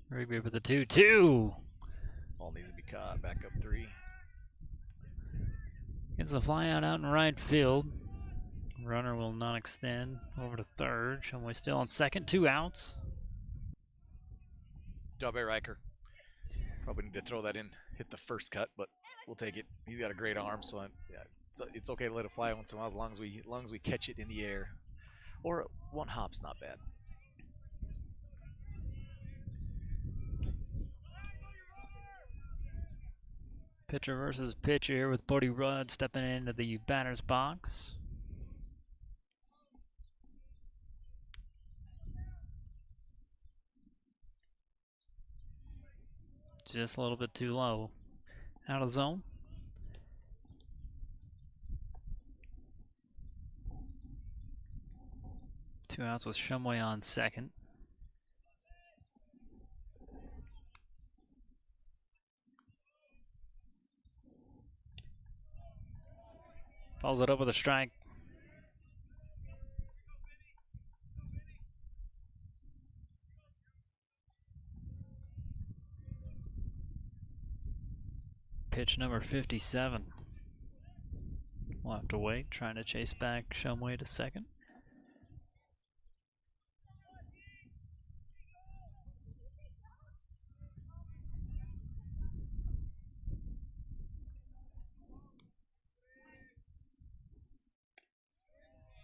Rigby with the 2-2. Ball needs to be caught. Back up 3. Gets the fly out in right field. Runner will not extend over to third. Shumway still on second. 2 outs. Job by Riker. Probably need to throw that in, hit the first cut, but we'll take it. He's got a great arm, so it's okay to let it fly once in a while as long as we catch it in the air. Or one hop's not bad. Pitcher versus pitcher here with Bodie Rudd stepping into the batter's box. Just a little bit too low. Out of zone. Two outs with Shumway on second. Follows it up with a strike. Pitch number 57. We'll have to wait, trying to chase back Shumway to second.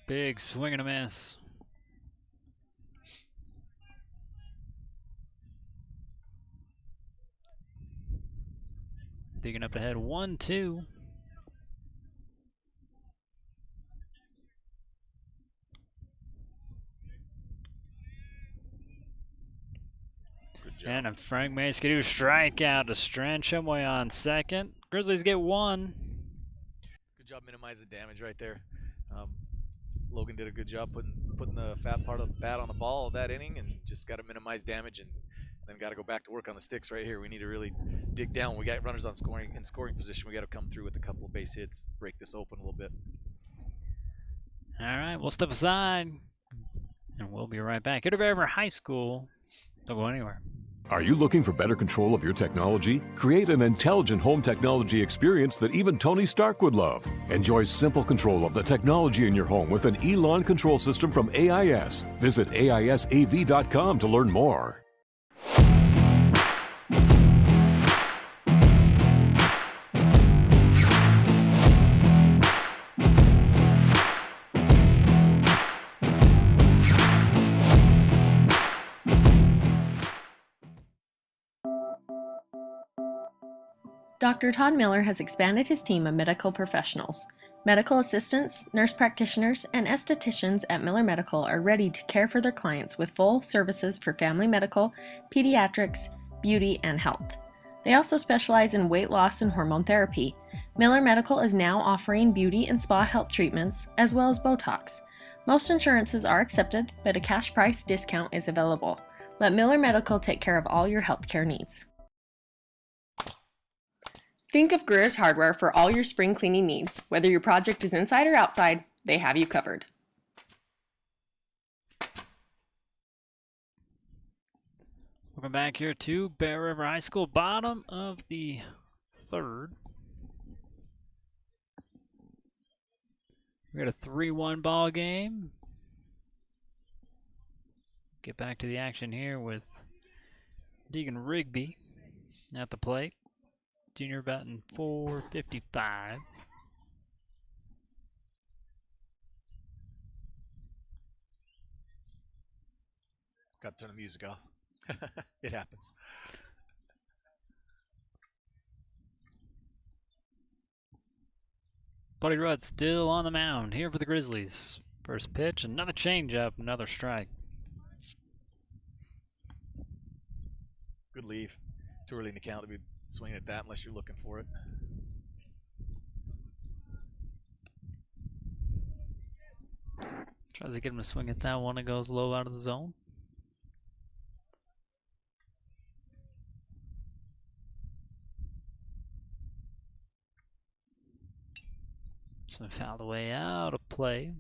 Big swing and a miss. Digging up ahead, 1-2. And a Frank Maskadoo strikeout to Strand Shumway on second. Grizzlies get 1. Good job minimizing damage right there. Logan did a good job putting the fat part of the bat on the ball that inning, and just got to minimize damage, and then got to go back to work on the sticks right here. We need to really dig down. We got runners on scoring position. We got to come through with a couple of base hits, break this open a little bit. All right, we'll step aside, and we'll be right back. Here to Bear High School. Don't go anywhere. Are you looking for better control of your technology? Create an intelligent home technology experience that even Tony Stark would love. Enjoy simple control of the technology in your home with an Elon control system from AIS. Visit AISAV.com to learn more. Dr. Todd Miller has expanded his team of medical professionals. Medical assistants, nurse practitioners, and estheticians at Miller Medical are ready to care for their clients with full services for family medical, pediatrics, beauty, and health. They also specialize in weight loss and hormone therapy. Miller Medical is now offering beauty and spa health treatments, as well as Botox. Most insurances are accepted, but a cash price discount is available. Let Miller Medical take care of all your healthcare needs. Think of Greer's Hardware for all your spring cleaning needs. Whether your project is inside or outside, they have you covered. Welcome back here to Bear River High School, bottom of the third. We got a 3-1 ball game. Get back to the action here with Deegan Rigby at the plate. Junior batting .455. Got to turn the music off. It happens. Buddy Rudd still on the mound here for the Grizzlies. First pitch, another changeup, another strike. Good leave. Too early in the count to be swinging at that unless you're looking for it. Tries to get him to swing at that one. It goes low out of the zone. So fouled away out of play.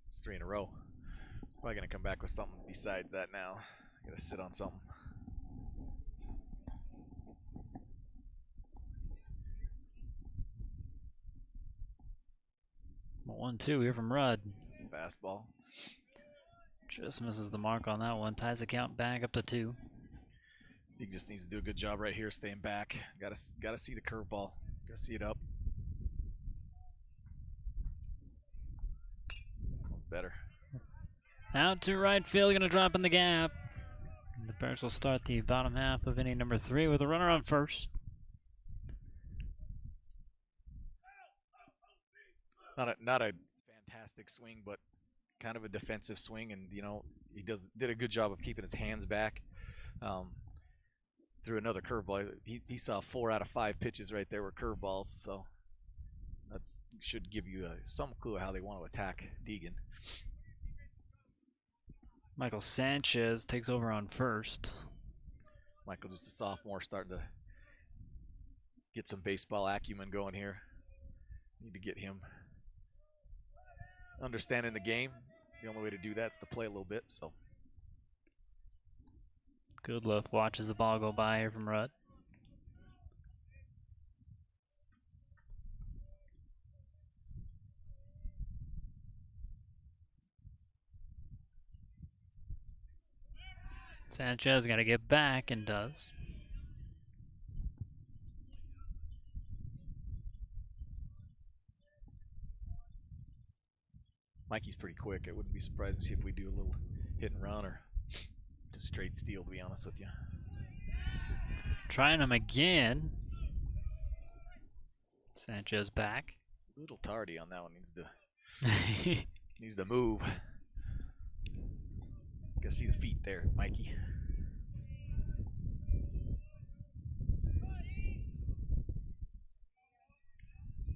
It's 3 in a row. Probably going to come back with something besides that now. Got to sit on something. Well, 1-2 here from Rudd. It's a fastball. Just misses the mark on that one. Ties the count back up to 2. He just needs to do a good job right here, staying back. Got to see the curveball. Got to see it up. Better. Out to right field, gonna drop in the gap. The Bears will start the bottom half of inning number 3 with a runner on first. Not a fantastic swing, but kind of a defensive swing, and you know he did a good job of keeping his hands back. Through another curveball, he saw 4 out of 5 pitches right there were curveballs, so that should give you some clue how they want to attack Deegan. Michael Sanchez takes over on first. Michael, just a sophomore, starting to get some baseball acumen going here. Need to get him understanding the game. The only way to do that is to play a little bit. So Goodliffe watches the ball go by here from Rudd. Sanchez got to get back and does. Mikey's pretty quick. I wouldn't be surprised to see if we do a little hit and run or just straight steal, to be honest with you. Trying him again. Sanchez back. A little tardy on that one. Needs to move. Gotta see the feet there, Mikey.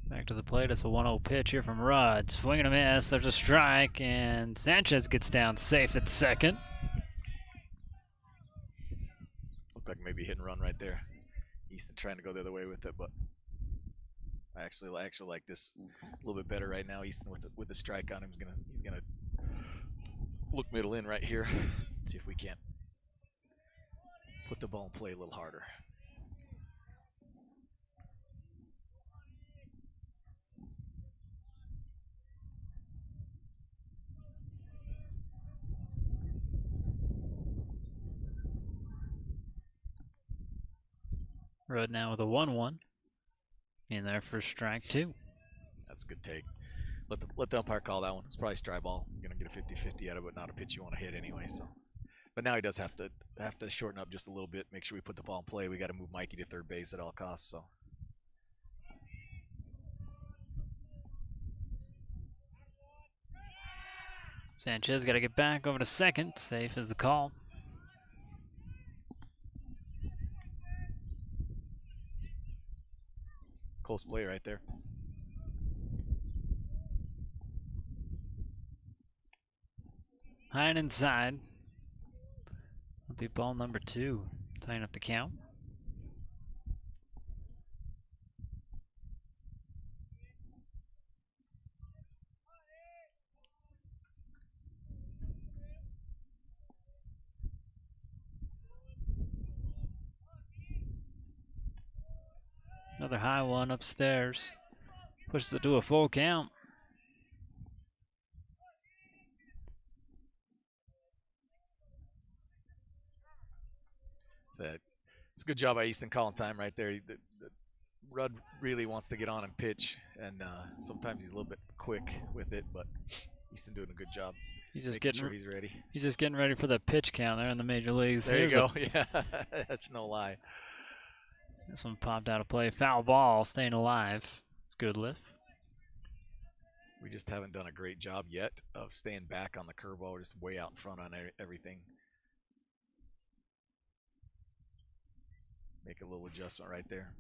Back to the plate. It's a 1-0 pitch here from Rudd. Swing and a miss. There's a strike, and Sanchez gets down safe at second. Looked like maybe hit and run right there. Easton trying to go the other way with it, but I actually like this a little bit better right now. Easton with the strike on him, he's gonna look middle in right here. See if we can't put the ball in play a little harder. Rudd now with a 1-1. In there for strike 2. That's a good take. Let the umpire call that one. It's probably strike ball. You're gonna get a 50-50 out of it, not a pitch you want to hit anyway. So, but now he does have to shorten up just a little bit, make sure we put the ball in play. We got to move Mikey to third base at all costs. So. Sanchez got to get back over to second. Safe is the call. Close play right there. High and inside. That'll be ball number 2. Tying up the count. Another high one upstairs. Pushes it to a full count. It's a good job by Easton calling time right there. Rudd really wants to get on and pitch, and sometimes he's a little bit quick with it, but Easton doing a good job. He's just getting sure he's ready. He's just getting ready for the pitch count there in the major leagues. There you go. Yeah, that's no lie. This one popped out of play. Foul ball, staying alive. It's Goodliffe. We just haven't done a great job yet of staying back on the curveball. We're just way out in front on everything. Make a little adjustment right there.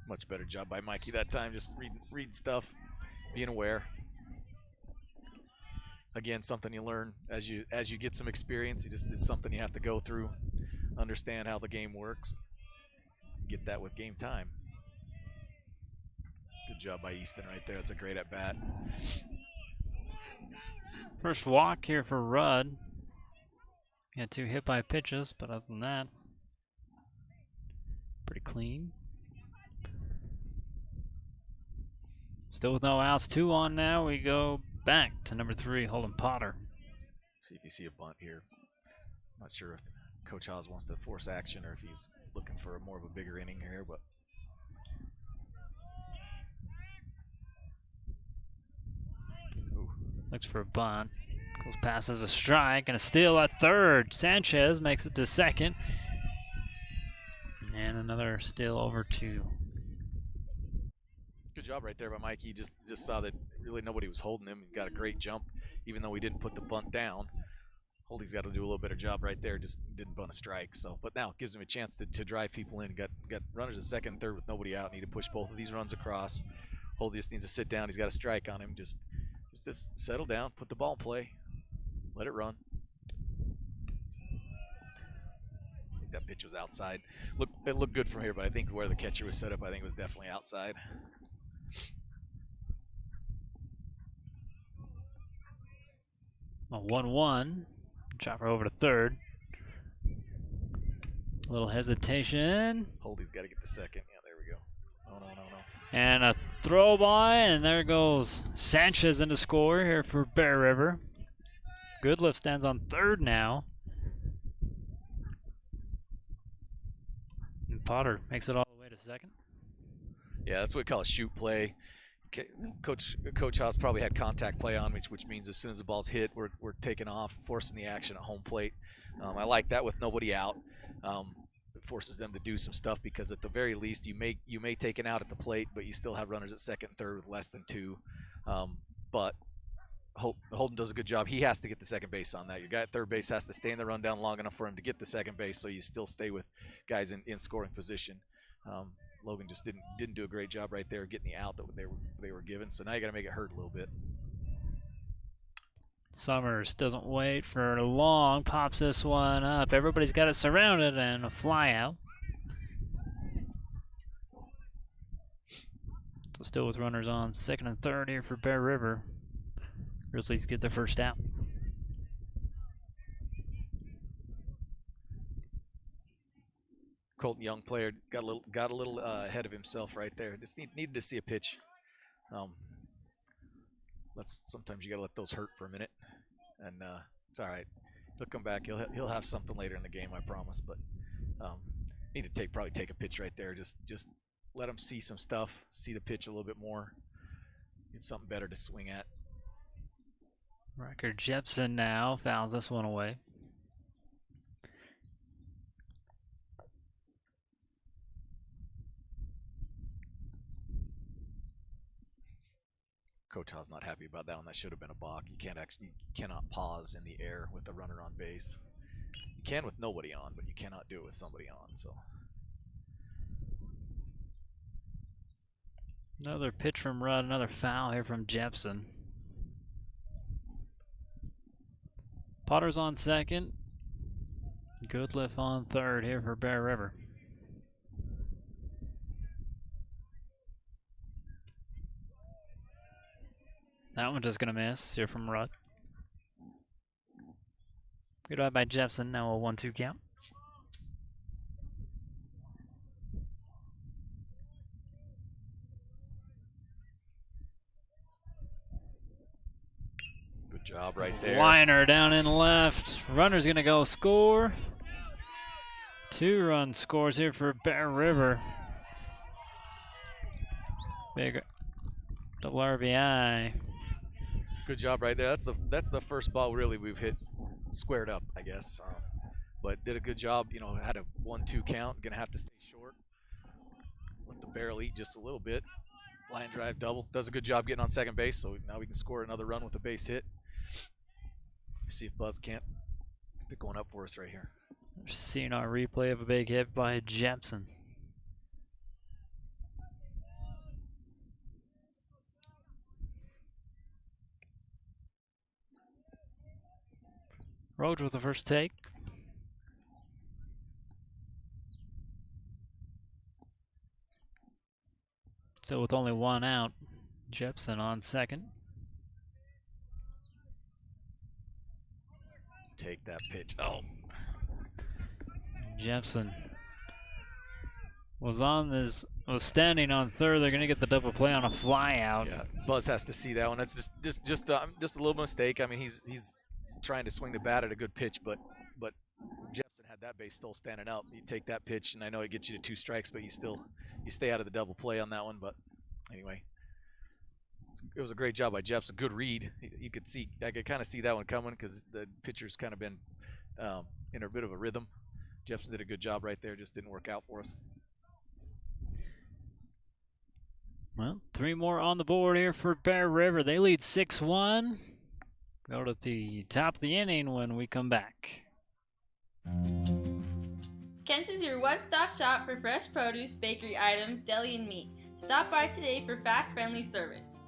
Much better job by Mikey that time, just reading stuff, being aware. Again, something you learn as you get some experience. It's something you have to go through, understand how the game works. Get that with game time. Good job by Easton right there. That's a great at bat. First walk here for Rudd. Got 2 hit by pitches, but other than that, pretty clean. Still with no outs, 2 on now. We go back to number 3, Holden Potter. See if you see a bunt here. Not sure if Coach Haas wants to force action or if he's looking for more of a bigger inning here, but looks for a bunt. Goes past as a strike and a steal at third. Sanchez makes it to second. And another steal over to. good job right there by Mikey. Just saw that really nobody was holding him. He got a great jump, even though he didn't put the bunt down. Holdy's got to do a little better job right there. Just didn't bunt a strike. So, but now it gives him a chance to drive people in. Got runners at second and third with nobody out. Need to push both of these runs across. Holdy just needs to sit down. He's got a strike on him. Just settle down, put the ball in play, let it run. I think that pitch was outside. It looked good from here, but I think where the catcher was set up, I think it was definitely outside. A 1-1. Chopper over to third. A little hesitation. Holdy's got to get the second. Yeah, there we go. Oh, no. And a throw by, and there goes Sanchez in to score here for Bear River. Goodliff stands on third now. And Potter makes it all the way to second. Yeah, that's what we call a shoot play. Coach Haas probably had contact play on me, which means as soon as the ball's hit, we're taking off, forcing the action at home plate. I like that with nobody out. It forces them to do some stuff because at the very least you may take an out at the plate, but you still have runners at second and third with less than 2. But Holden does a good job. He has to get the second base on that. Your guy at third base has to stay in the rundown long enough for him to get the second base, so you still stay with guys in scoring position. Logan just didn't do a great job right there getting the out that they were given. So now you got to make it hurt a little bit. Summers doesn't wait for long, pops this one up. Everybody's got it surrounded and a fly out. So still with runners on second and third here for Bear River. Grizzlies get the first out. Colton Young player got a little ahead of himself right there. Just needed to see a pitch. Sometimes you gotta let those hurt for a minute, and it's all right. He'll come back. He'll have something later in the game, I promise. But need to probably take a pitch right there. Just let him see some stuff, see the pitch a little bit more, get something better to swing at. Riker Jepson now fouls this one away. Coach Haas not happy about that one. That should have been a balk. You cannot pause in the air with a runner on base. You can with nobody on, but you cannot do it with somebody on. So another pitch from Rudd, another foul here from Jepson. Potter's on second. Goodliff on third here for Bear River. That one just gonna miss here from Rudd. Good eye by Jepson. Now a 1-2 count. good job right there. Liner down in left. Runner's gonna go score. 2-run scores here for Bear River. Big double RBI. Good job right there. That's the first ball really we've hit squared up, I guess. But did a good job. Had a 1-2 count. Gonna have to stay short. Let the barrel eat just a little bit. Line drive double. Does a good job getting on second base. So now we can score another run with a base hit. See if Buzz can't pick one up for us right here. Seeing our replay of a big hit by Jepson. Roach with the first take. Still with only one out. Jepson on second. Take that pitch. Oh. Jepson was standing on third. They're gonna get the double play on a fly out. Yeah, Buzz has to see that one. That's just a little mistake. I mean, he's trying to swing the bat at a good pitch, but Jepson had that base still standing up. You take that pitch, and I know it gets you to 2 strikes, but you stay out of the double play on that one. But anyway, it was a great job by Jepson. Good read. I could kind of see that one coming because the pitcher's kind of been in a bit of a rhythm. Jepson did a good job right there. Just didn't work out for us. Well, 3 more on the board here for Bear River. They lead 6-1. Go to the top of the inning when we come back. Kent's is your one-stop shop for fresh produce, bakery items, deli, and meat. Stop by today for fast, friendly service.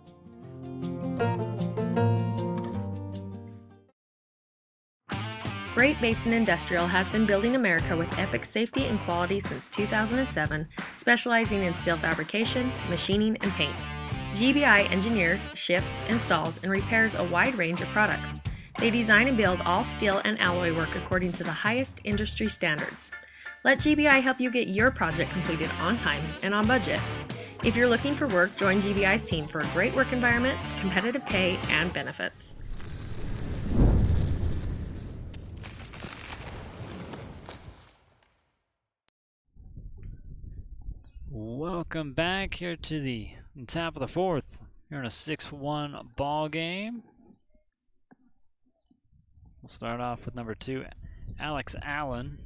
Great Basin Industrial has been building America with epic safety and quality since 2007, specializing in steel fabrication, machining, and paint. GBI engineers, ships, installs, and repairs a wide range of products. They design and build all steel and alloy work according to the highest industry standards. Let GBI help you get your project completed on time and on budget. If you're looking for work, join GBI's team for a great work environment, competitive pay, and benefits. Welcome back here to the top of the 4th. You're in a 6-1 ball game. We'll start off with number 2, Alex Allen.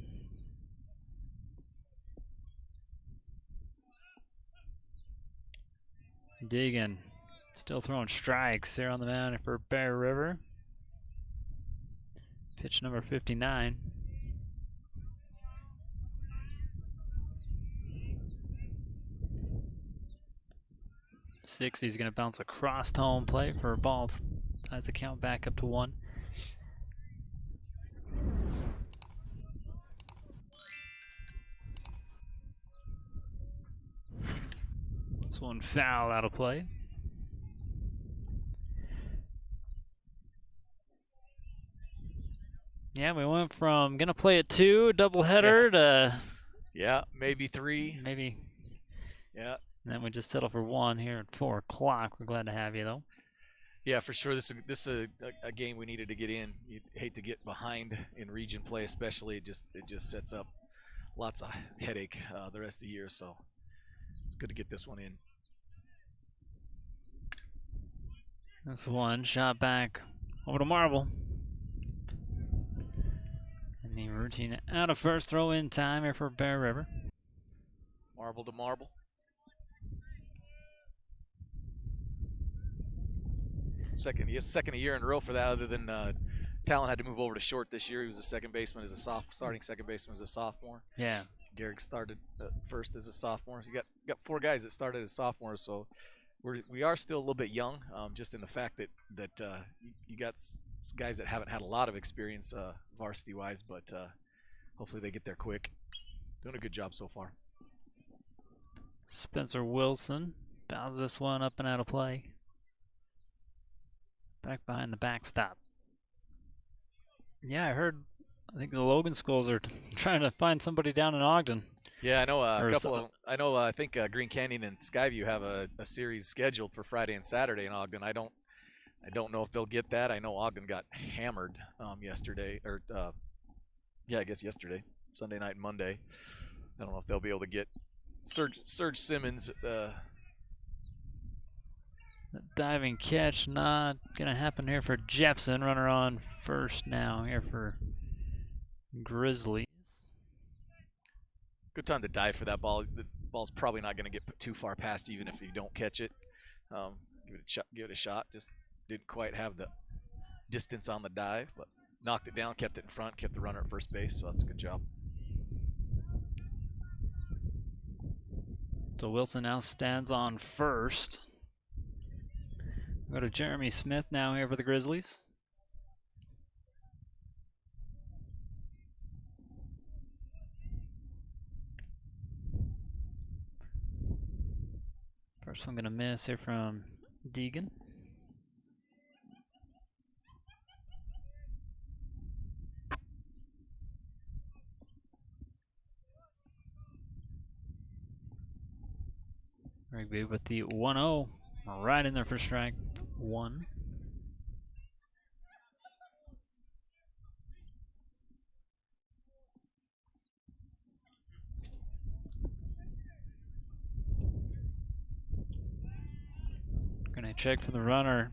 Digging, still throwing strikes here on the mound for Bear River. Pitch number 59. He's going to bounce across home plate for a ball. Ties the count back up to 1. This one foul out of play. Yeah, we went from going to play at 2, doubleheader, to... Yeah, maybe 3. Maybe. Yeah. And then we just settle for 1 here at 4 o'clock. We're glad to have you, though. Yeah, for sure. This is a game we needed to get in. You hate to get behind in region play, especially. It just sets up lots of headache the rest of the year. So it's good to get this one in. This one shot back over to Marble. And the routine out of first, throw in time here for Bear River. Marble to Marble. Second year in a row for that, other than Talon had to move over to short this year. He was a second baseman starting second baseman as a sophomore. Yeah. Garrick started first as a sophomore. So you got 4 guys that started as sophomores, so we are still a little bit young, just in the fact that you got guys that haven't had a lot of experience varsity wise, but hopefully they get there quick. Doing a good job so far. Spencer Wilson bounces this one up and out of play. Back behind the backstop. Yeah, I think the Logan schools are trying to find somebody down in Ogden. Yeah, I know a couple of. I think Green Canyon and Skyview have a series scheduled for Friday and Saturday in Ogden. I don't know if they'll get that. I know Ogden got hammered yesterday, or I guess yesterday, Sunday night and Monday. I don't know if they'll be able to get Serge Simmons. Diving catch not going to happen here for Jepson. Runner on first now here for Grizzlies. Good time to dive for that ball. The ball's probably not going to get too far past you, even if you don't catch it. Give it a shot. Just didn't quite have the distance on the dive, but knocked it down, kept it in front, kept the runner at first base, so that's a good job. So Wilson now stands on first. Go to Jeremy Smith now here for the Grizzlies. First one gonna miss here from Deegan. Rigby with the 1-0. Right in there for strike one. Gonna check for the runner.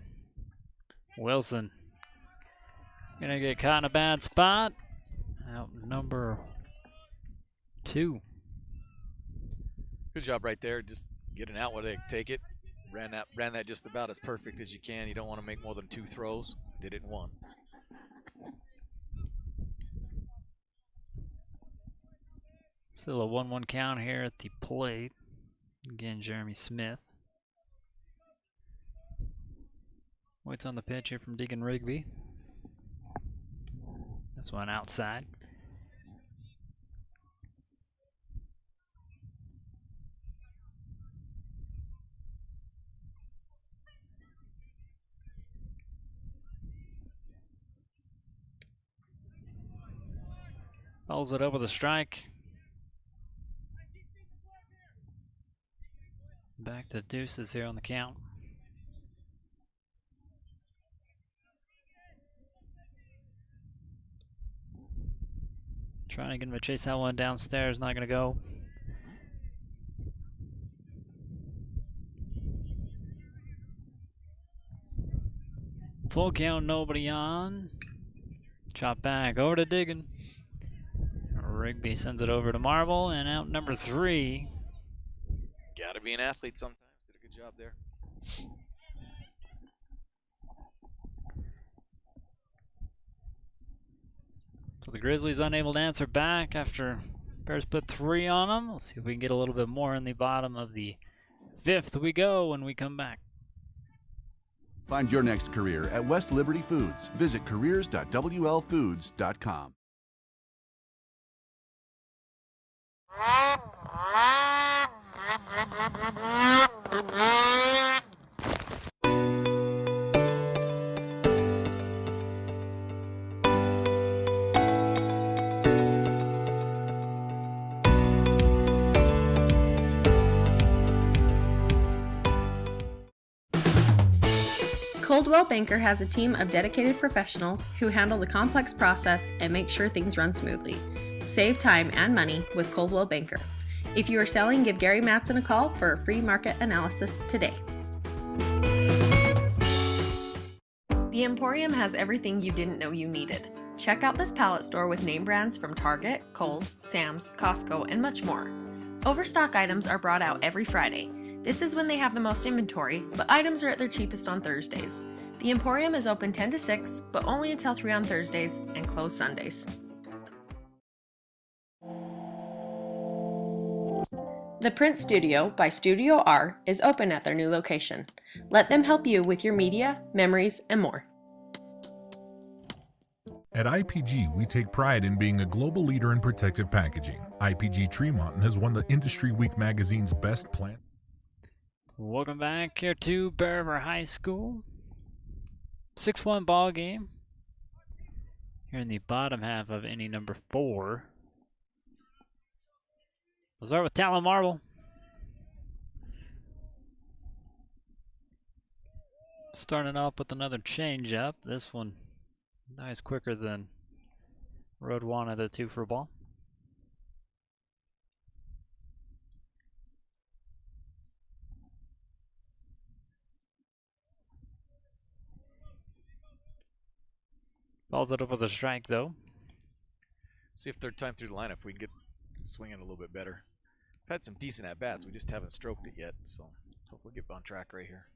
Wilson. Gonna get caught in a bad spot. Out number 2. Good job right there. Just getting out where they take it. Ran that just about as perfect as you can. You don't want to make more than 2 throws. Did it in 1. Still a 1-1 count here at the plate. Again, Jeremy Smith. Waits on the pitch here from Deegan Rigby. This one outside. Follows it up with a strike. Back to deuces here on the count. Trying to get him to chase that one downstairs, not gonna go. Full count, nobody on. Chop back over to Diggin. Rigby sends it over to Marble, and out number 3. Gotta be an athlete sometimes. Did a good job there. So the Grizzlies unable to answer back after Bears put 3 on them. We'll see if we can get a little bit more in the bottom of the 5th we go when we come back. Find your next career at West Liberty Foods. Visit careers.wlfoods.com. Coldwell Banker has a team of dedicated professionals who handle the complex process and make sure things run smoothly. Save time and money with Coldwell Banker. If you are selling, give Gary Matson a call for a free market analysis today. The Emporium has everything you didn't know you needed. Check out this pallet store with name brands from Target, Kohl's, Sam's, Costco, and much more. Overstock items are brought out every Friday. This is when they have the most inventory, but items are at their cheapest on Thursdays. The Emporium is open 10 to 6, but only until 3 on Thursdays and closed Sundays. The Print Studio by Studio R is open at their new location. Let them help you with your media, memories, and more. At IPG, we take pride in being a global leader in protective packaging. IPG Tremont has won the Industry Week magazine's Best Plant. Welcome back here to Bear River High School. 6-1 ball game. Here in the bottom half of inning number 4. We'll start with Talon Marble. Starting off with another changeup. This one nice quicker than Road wanted a 2 for ball. Balls it up with a strike though. See if third time through the lineup we can get swinging a little bit better. We've had some decent at-bats. We just haven't stroked it yet, so hopefully get on track right here.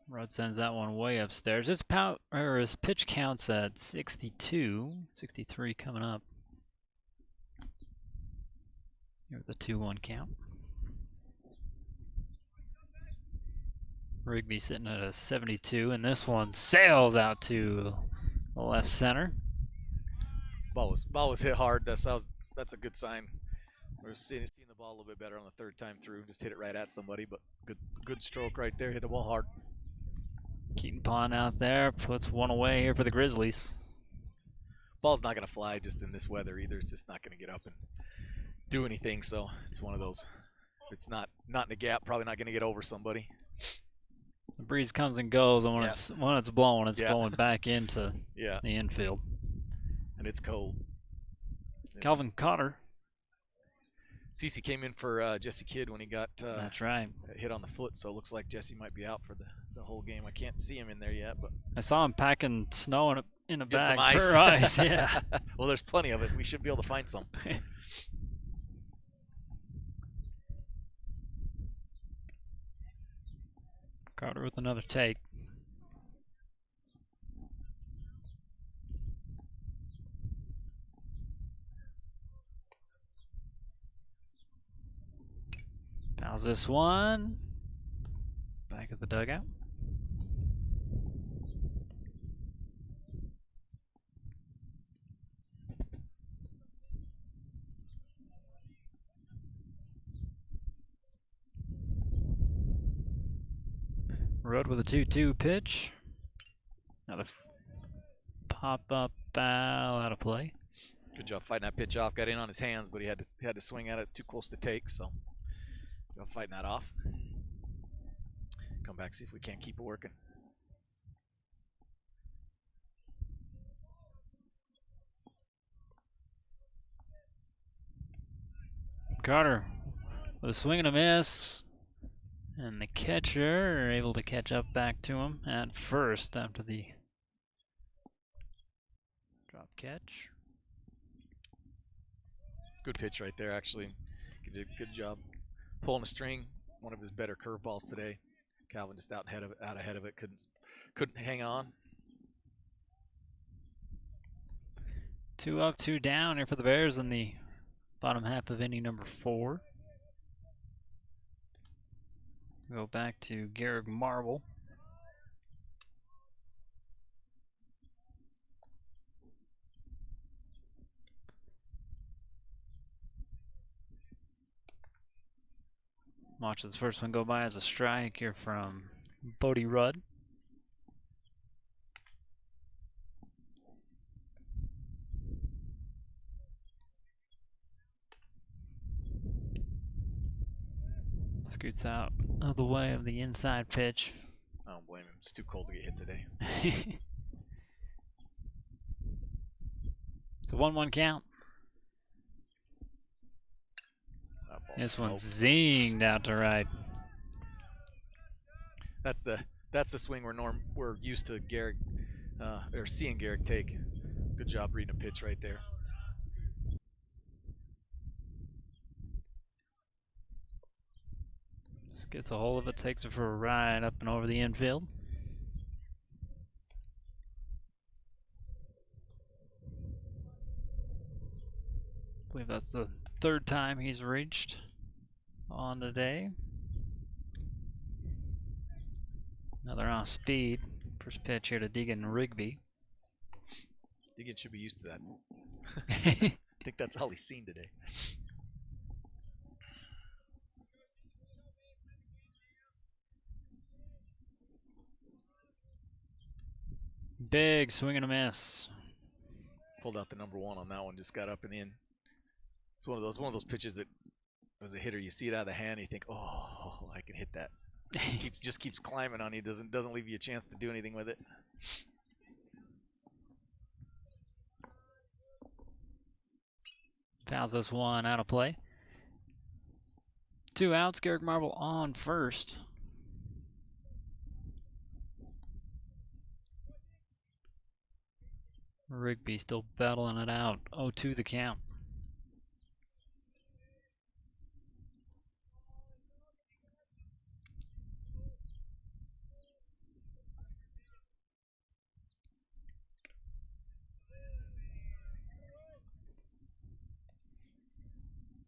Road sends that one way upstairs. His pitch counts at 62, 63 coming up. Here with the 2-1 count. Rigby sitting at a 72, and this one sails out to the left center. Ball was hit hard. That's a good sign. We're seeing the ball a little bit better on the third time through. Just hit it right at somebody, but good stroke right there. Hit the ball hard. Keaton Pond out there puts one away here for the Grizzlies. Ball's not going to fly just in this weather either. It's just not going to get up and do anything. So it's one of those. If it's not in the gap, probably not going to get over somebody. The breeze comes and goes, and when it's blowing, it's blowing back into the infield. And it's cold. Calvin Cotter. Cece came in for Jesse Kidd when he got that's right, hit on the foot, so it looks like Jesse might be out for the whole game. I can't see him in there yet, but I saw him packing snow in a get some bag ice. for ice. Yeah. Well, there's plenty of it. We should be able to find some. Carter with another take. Fouls this one. Back at the dugout. Road with a 2-2 pitch. Another pop-up foul out of play. Good job fighting that pitch off. Got in on his hands, but he had to swing at it. It's too close to take, so go fighting that off. Come back, see if we can't keep it working. Carter with a swing and a miss. And the catcher able to catch up back to him at first after the drop catch. Good pitch right there, actually. He did a good job pulling a string. One of his better curveballs today. Calvin just out ahead of it. Couldn't hang on. 2 up, 2 down here for the Bears in the bottom half of inning number 4. Go back to Garrick Marble. Watch this first one go by as a strike here from Bodie Rudd. Scoots out of the way of the inside pitch. I don't blame him. It's too cold to get hit today. It's a 1-1 count. This one's zinged out to right. That's the swing we're used to Garrick or seeing Garrick take. Good job reading a pitch right there. Just gets a hold of it, takes it for a ride up and over the infield. I believe that's the 3rd time he's reached on today. Another off speed. First pitch here to Deegan Rigby. Deegan should be used to that. I think that's all he's seen today. Big swing and a miss. Pulled out the number 1 on that one. Just got up and in. It's one of those pitches that, as a hitter, you see it out of the hand, and you think, "Oh, I can hit that." Just keeps climbing on you. Doesn't leave you a chance to do anything with it. Fouls this one out of play. 2 outs. Garrick Marble on first. Rigby still battling it out. 0-2 the count.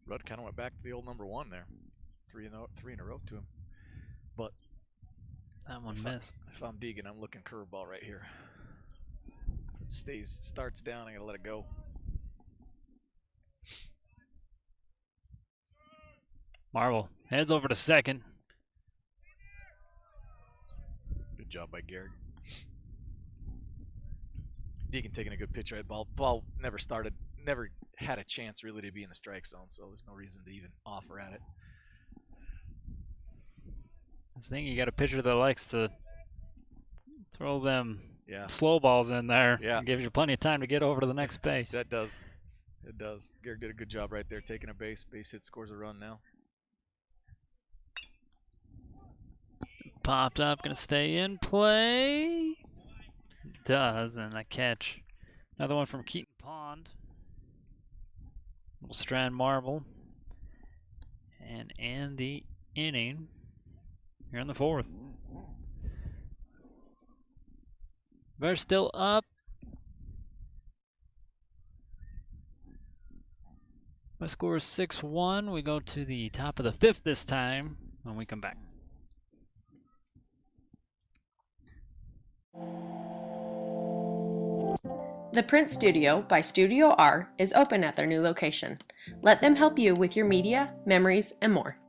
Rudd kind of went back to the old number 1 there. 3 in a row to him. But that one missed. If I'm Deegan, I'm looking curveball right here. If it starts down, I gotta let it go. Marvel heads over to second. Good job by Garrett. Deacon taking a good pitch right. Ball never had a chance really to be in the strike zone, so there's no reason to even offer at it. That's the thing, you got a pitcher that likes to throw them Yeah. slow balls in there. Yeah. It gives you plenty of time to get over to the next base. That does. It does. Garrett did a good job right there, taking a base hit, scores a run now. Popped up, gonna stay in play. Does, and a catch. Another one from Keaton Pond. Little Strand Marble. And end the inning here in the fourth. Bears still up. My score is 6-1. We go to the top of the fifth this time when we come back. The Print Studio by Studio R is open at their new location. Let them help you with your media, memories, and more.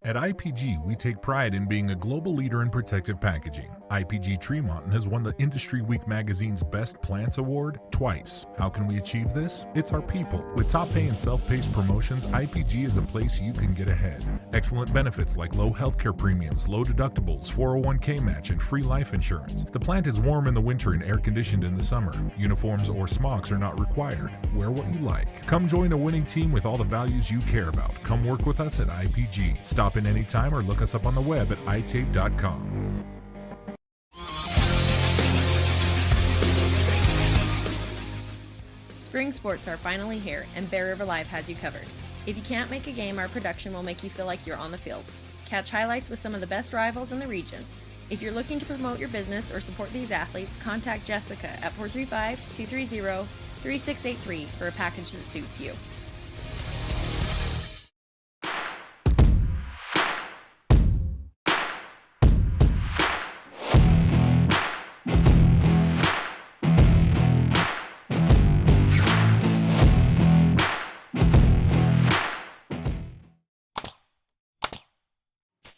At IPG, we take pride in being a global leader in protective packaging. IPG Tremont has won the Industry Week magazine's Best Plants Award twice. How can we achieve this? It's our people. With top pay and self-paced promotions, IPG is a place you can get ahead. Excellent benefits like low healthcare premiums, low deductibles, 401k match, and free life insurance. The plant is warm in the winter and air-conditioned in the summer. Uniforms or smocks are not required. Wear what you like. Come join a winning team with all the values you care about. Come work with us at IPG. Stop in anytime or look us up on the web at itape.com. Spring sports are finally here, and Bear River Live has you covered. If you can't make a game, our production will make you feel like you're on the field. Catch highlights with some of the best rivals in the region. If you're looking to promote your business or support these athletes, contact Jessica at 435-230-3683 for a package that suits you.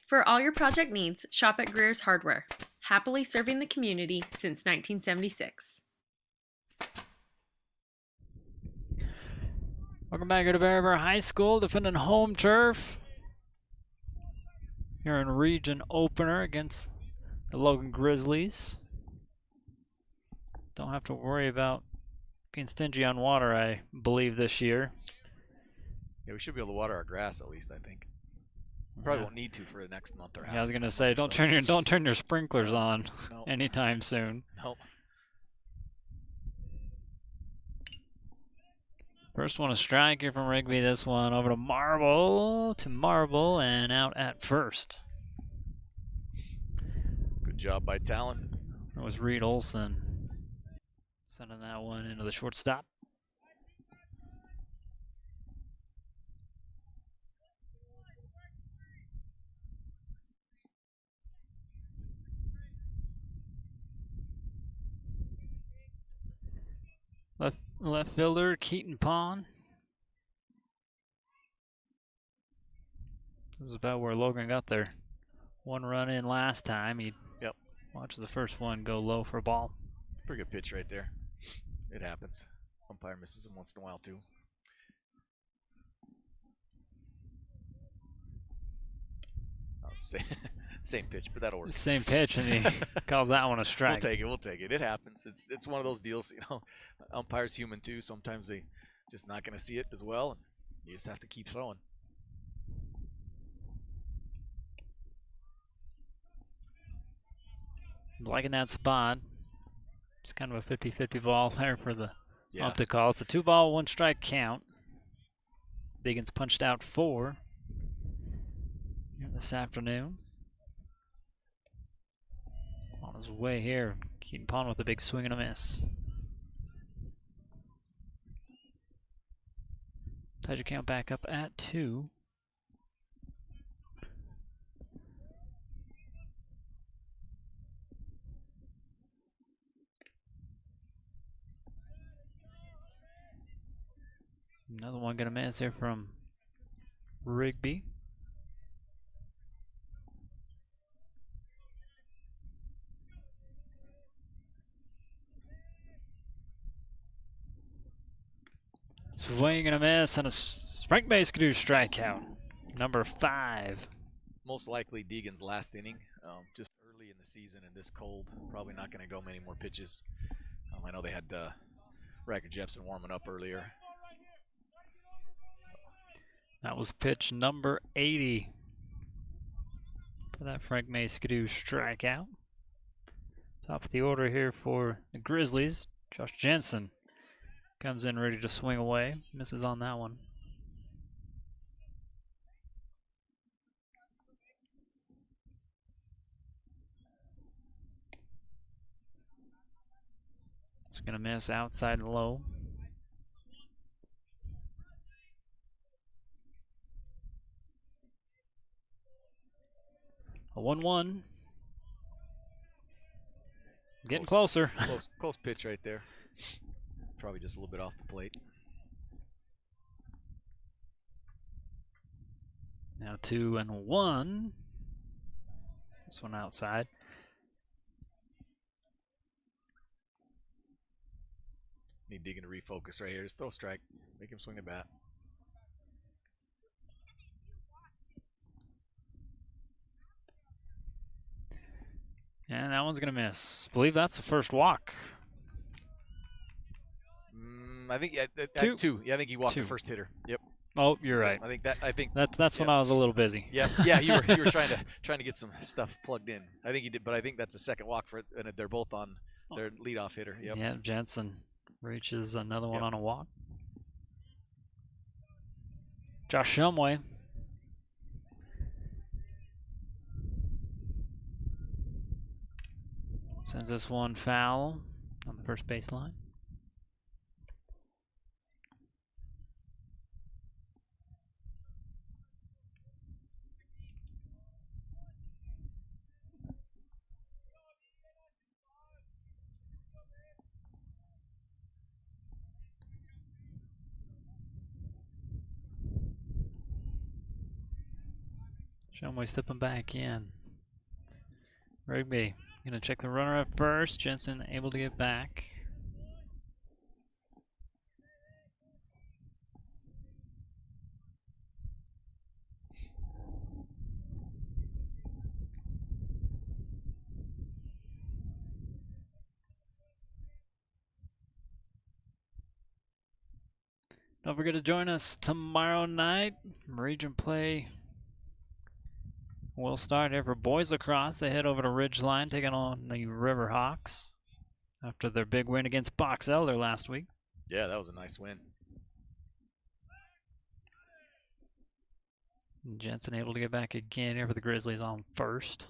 For all your project needs, shop at Greer's Hardware. Happily serving the community since 1976. Welcome back here to Bear River High School, defending home turf. Here in region opener against the Logan Grizzlies. Don't have to worry about being stingy on water, I believe, this year. Yeah, we should be able to water our grass at least, I think. Probably won't need to for the next month or half. Yeah, I was gonna say, don't turn your sprinklers on anytime soon. Nope. First one a strike here from Rigby. This one over to Marble and out at first. Good job by Talon. It was Reed Olson sending that one into the shortstop. Left fielder Keaton Pond. This is about where Logan got their one run in last time. He watched the first one go low for a ball. Pretty good pitch right there. It happens. Umpire misses him once in a while too. Oh, same pitch, but that'll work. Same pitch, and he calls that one a strike. We'll take it. It happens. It's one of those deals, you know. Umpire's human too. Sometimes they just not going to see it as well, and you just have to keep throwing. Liking that spot. It's kind of a 50-50 ball there for the ump to call. It's a 2-ball, 1-strike count. Deegan's punched out 4 here this afternoon. On his way here, Keaton Pond with a big swing and a miss. Ties your count back up at 2. Another one gonna miss here from Rigby. Swing and a miss and a Frank Maskadoo strikeout. Number 5. Most likely Deegan's last inning, just early in the season and this cold. Probably not going to go many more pitches. I know they had Racker Jepson warming up earlier. That was pitch number 80 for that Frank Maskadoo strikeout. Top of the order here for the Grizzlies. Josh Jensen comes in ready to swing away. Misses on that one. It's going to miss outside low. A 1-1. Getting closer. Close pitch right there. Probably just a little bit off the plate. Now 2-1. This one outside. Need Deegan to refocus right here. Just throw a strike. Make him swing the bat. And that one's going to miss. I believe that's the first walk. I think Two. two. Yeah, I think he walked the first hitter. Yep. Oh, you're right. I think that's when I was a little busy. Yeah, yeah. You were trying to get some stuff plugged in. I think he did, but I think that's the second walk for it, and they're both on their leadoff hitter. Yep. Yeah, Jensen reaches another one on a walk. Josh Shumway. Sends this one foul on the first baseline. Shumway stepping back in. Rigby gonna check the runner up first. Jensen able to get back. Don't forget to join us tomorrow night. Region play will start here for boys lacrosse. They head over to Ridgeline, taking on the Riverhawks after their big win against Box Elder last week. Yeah, that was a nice win. Jensen able to get back again here for the Grizzlies on first.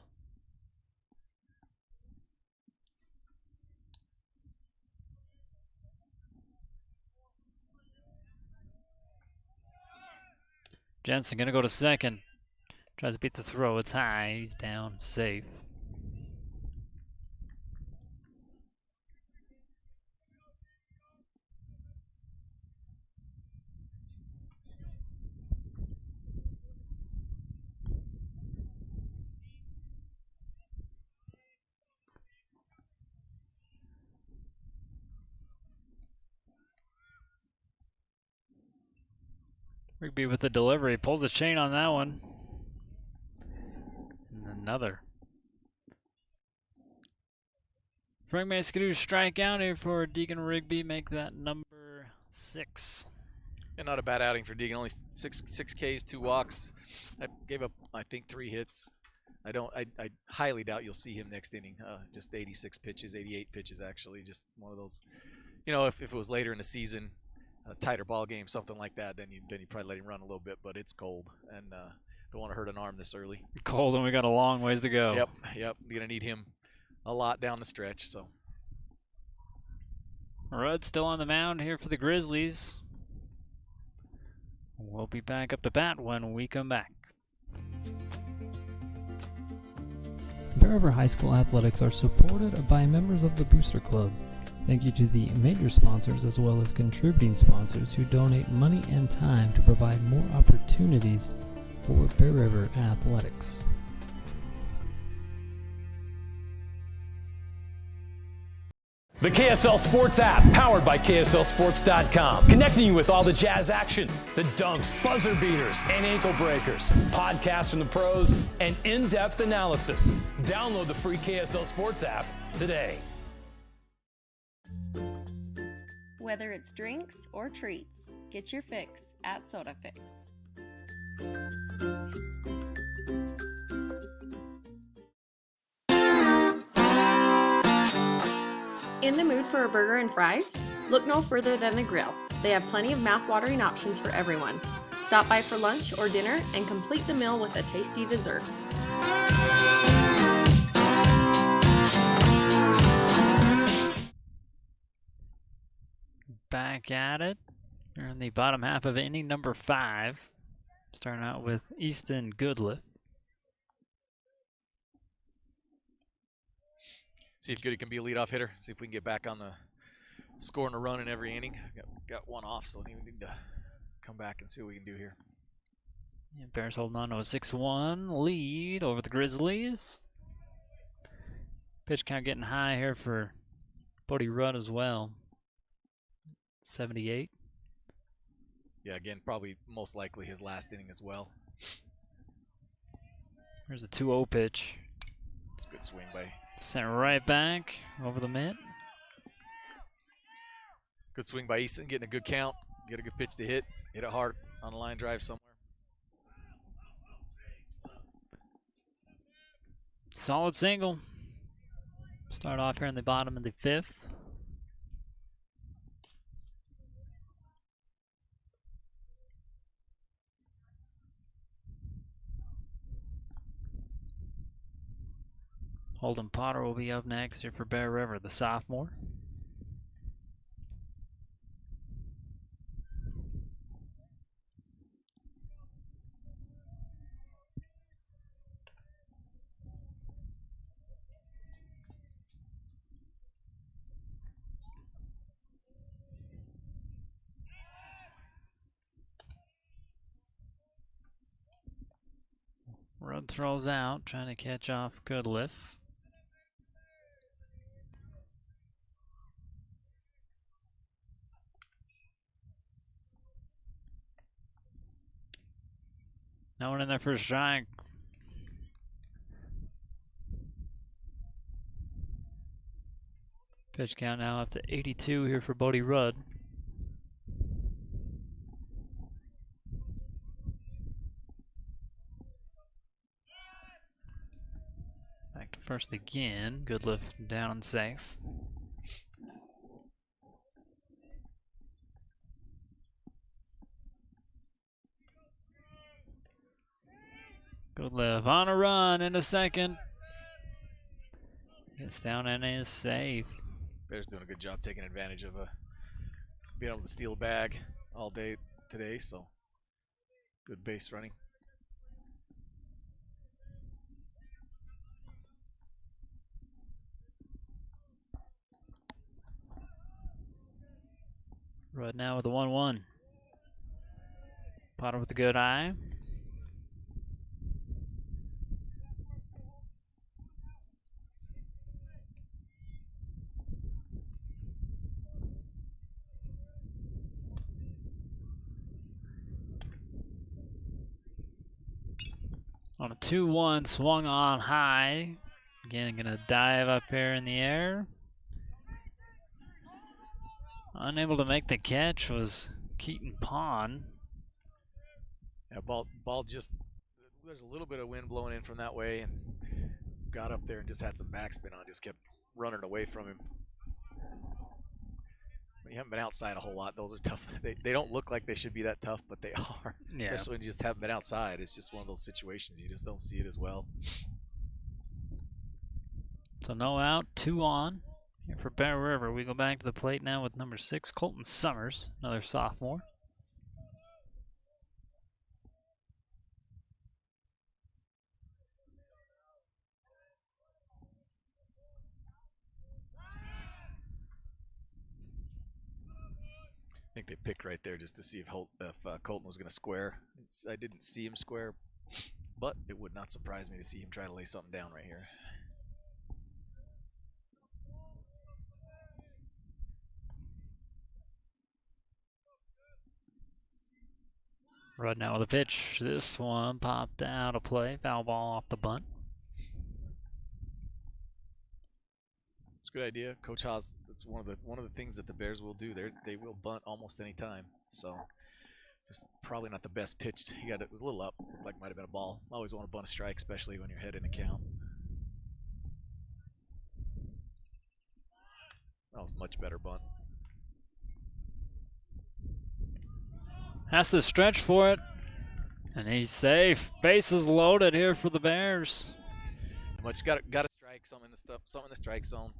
Jensen gonna go to second. Tries to beat the throw. It's high. He's down safe. Rigby with the delivery. Pulls the chain on that one. Another. Frank Maskadoo strikeout here for Deegan Rigby. Make that number 6. And not a bad outing for Deegan. Only six Ks, 2 walks. I gave up, I think, 3 hits. I highly doubt you'll see him next inning. Just 86 pitches, 88 pitches actually. Just one of those. You know, if it was later in the season, a tighter ball game, something like that, then you'd probably let him run a little bit. But it's cold, and don't want to hurt an arm this early. Cold, and we got a long ways to go. Yep. You're gonna need him a lot down the stretch. So Rudd still on the mound here for the Grizzlies. We'll be back up to bat when we come back. Bear River High School athletics are supported by members of the Booster Club. Thank you to the major sponsors as well as contributing sponsors who donate money and time to provide more opportunities for Bear River Athletics. The KSL Sports app, powered by KSLSports.com. Connecting you with all the Jazz action, the dunks, buzzer beaters, and ankle breakers, podcasts from the pros, and in-depth analysis. Download the free KSL Sports app today. Whether it's drinks or treats, get your fix at SodaFix. In the mood for a burger and fries? Look no further than the Grill. They have plenty of mouth-watering options for everyone. Stop by for lunch or dinner and complete the meal with a tasty dessert. Back at it. We're in the bottom half of inning number 5. Starting out with Easton Goodliff. See if Goody can be a leadoff hitter. See if we can get back on the scoring a run in every inning. Got one off, so we need to come back and see what we can do here. And Bears holding on to a 6-1 lead over the Grizzlies. Pitch count getting high here for Bodie Rudd as well. 78. Yeah, again, probably most likely his last inning as well. Here's a 2-0 pitch. It's a good swing by. Sent right back over the mitt. Good swing by Easton, getting a good count. Get a good pitch to hit. Hit it hard on a line drive somewhere. Solid single. Start off here in the bottom of the 5th. Holden Potter will be up next here for Bear River, the sophomore. Rudd throws out, trying to catch off Goodliff. No one in there for a strike. Pitch count now up to 82 here for Bodie Rudd. Back to first again. Goodliff down and safe. Goodliff on a run in a second. Gets down and is safe. Bears doing a good job taking advantage of being able to steal a bag all day today, so good base running. Rudd now with a 1-1. Potter with a good eye. On a 2-1, swung on high. Again, gonna dive up here in the air. Unable to make the catch was Keaton Pond. Yeah, ball just, there's a little bit of wind blowing in from that way, and got up there and just had some backspin on, just kept running away from him. You haven't been outside a whole lot. Those are tough. They don't look like they should be that tough, but they are. Yeah. Especially when you just haven't been outside. It's just one of those situations. You just don't see it as well. So no out, 2 on. Here for Bear River, we go back to the plate now with number 6, Colton Summers, another sophomore. think they picked right there just to see if Colton was going to square. I didn't see him square, but it would not surprise me to see him try to lay something down right here. Rudd now with a pitch. This one popped out of play. Foul ball off the bunt. It's a good idea. Coach Haas, that's one of the things that the Bears will do. They will bunt almost any time. So just probably not the best pitch. It was a little up, like might have been a ball. Always want to bunt a strike, especially when you're ahead in a count. That was a much better bunt. Has to stretch for it. And he's safe. Bases loaded here for the Bears. Much got to strike some in the strike zone.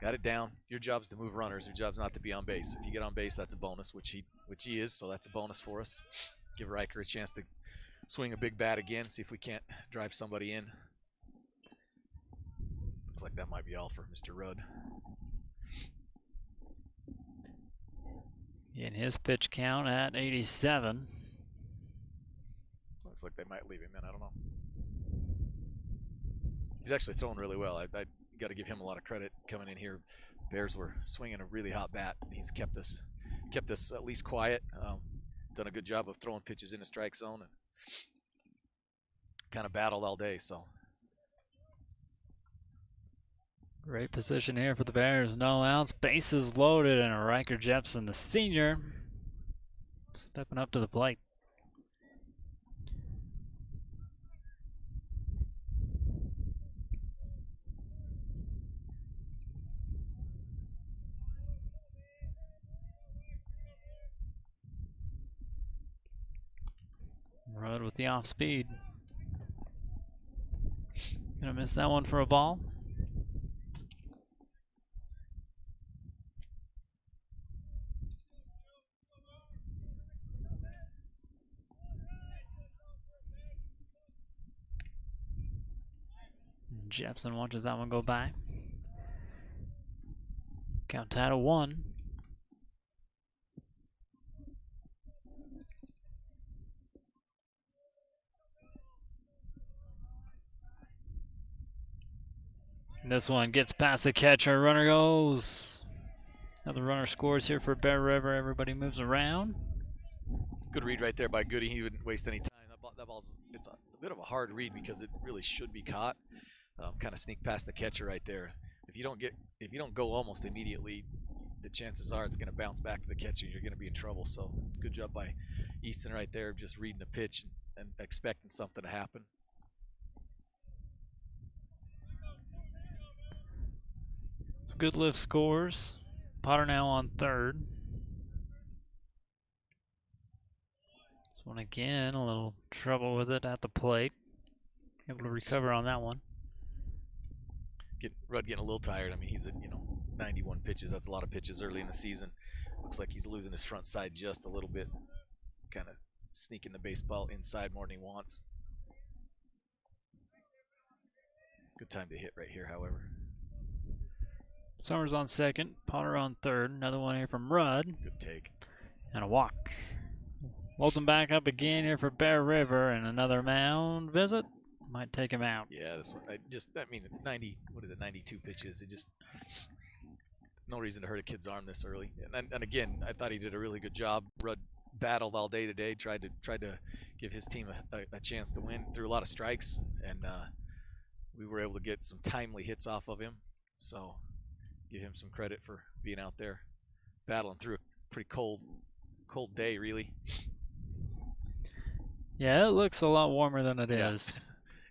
Got it down. Your job's to move runners. Your job's not to be on base. If you get on base, that's a bonus, which he is. So that's a bonus for us. Give Riker a chance to swing a big bat again. See if we can't drive somebody in. Looks like that might be all for Mr. Rudd. In his pitch count at 87. Looks like they might leave him in. I don't know. He's actually throwing really well. I got to give him a lot of credit coming in here. Bears were swinging a really hot bat. He's kept us at least quiet. Done a good job of throwing pitches in the strike zone and kind of battled all day. So great position here for the Bears. No outs, bases loaded, and Riker Jepson, the senior, stepping up to the plate. Rudd with the off speed. Gonna miss that one for a ball. Jepson watches that one go by. Count tied to 1. This one gets past the catcher. Runner goes. Another runner scores here for Bear River. Everybody moves around. Good read right there by Goody. He wouldn't waste any time. That ball's it's a bit of a hard read because it really should be caught. Kind of sneak past the catcher right there. If you don't go almost immediately, the chances are it's going to bounce back to the catcher. You're going to be in trouble. So good job by Easton right there, just reading the pitch and expecting something to happen. Good lift scores. Potter now on third. This one again, a little trouble with it at the plate. Able to recover on that one. Rudd getting a little tired. I mean, he's at 91 pitches. That's a lot of pitches early in the season. Looks like he's losing his front side just a little bit. Kind of sneaking the baseball inside more than he wants. Good time to hit right here, however. Summers on second, Potter on third. Another one here from Rudd. Good take. And a walk. Loads him back up again here for Bear River, and another mound visit. Might take him out. Yeah, this one, 92 pitches. It just, no reason to hurt a kid's arm this early. And again, I thought he did a really good job. Rudd battled all day today, tried to give his team a chance to win. Threw a lot of strikes, and we were able to get some timely hits off of him. So give him some credit for being out there battling through a pretty cold day, really. Yeah, it looks a lot warmer than it is.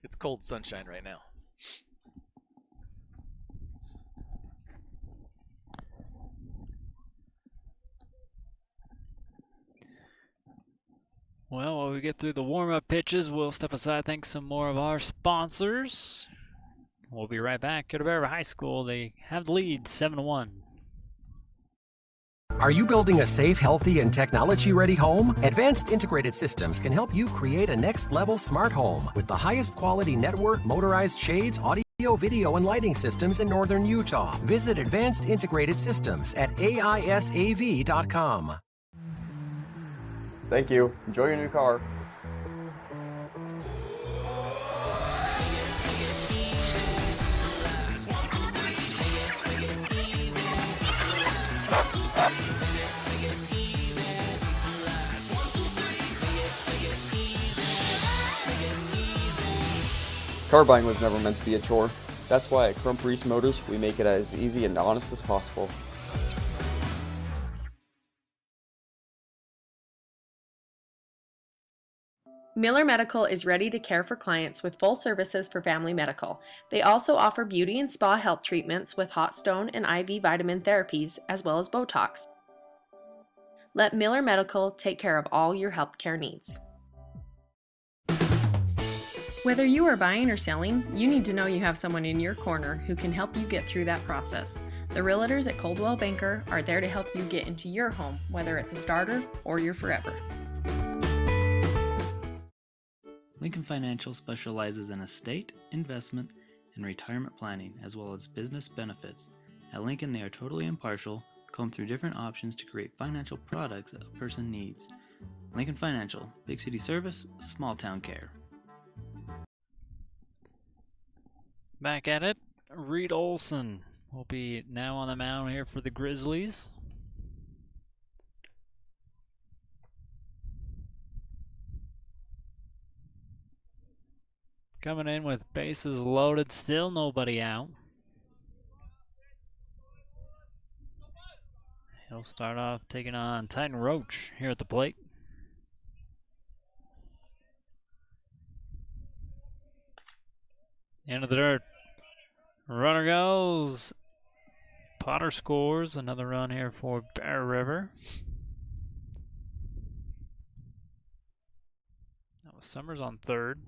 It's cold sunshine right now. Well, while we get through the warm-up pitches, we'll step aside, thank some more of our sponsors. We'll be right back. Go to Bear River High School. They have the lead 7-1. Are you building a safe, healthy, and technology-ready home? Advanced Integrated Systems can help you create a next-level smart home with the highest quality network, motorized shades, audio, video, and lighting systems in northern Utah. Visit Advanced Integrated Systems at AISAV.com. Thank you. Enjoy your new car. Car buying was never meant to be a chore. That's why at Crump Reese Motors, we make it as easy and honest as possible. Miller Medical is ready to care for clients with full services for family medical. They also offer beauty and spa health treatments with hot stone and IV vitamin therapies, as well as Botox. Let Miller Medical take care of all your healthcare needs. Whether you are buying or selling, you need to know you have someone in your corner who can help you get through that process. The realtors at Coldwell Banker are there to help you get into your home, whether it's a starter or your forever. Lincoln Financial specializes in estate, investment, and retirement planning, as well as business benefits. At Lincoln, they are totally impartial, comb through different options to create financial products that a person needs. Lincoln Financial, big city service, small town care. Back at it, Reed Olson will be now on the mound here for the Grizzlies. Coming in with bases loaded, still nobody out. He'll start off taking on Titan Roach here at the plate. End of the dirt. Runner goes. Potter scores another run here for Bear River. That was Summers on third.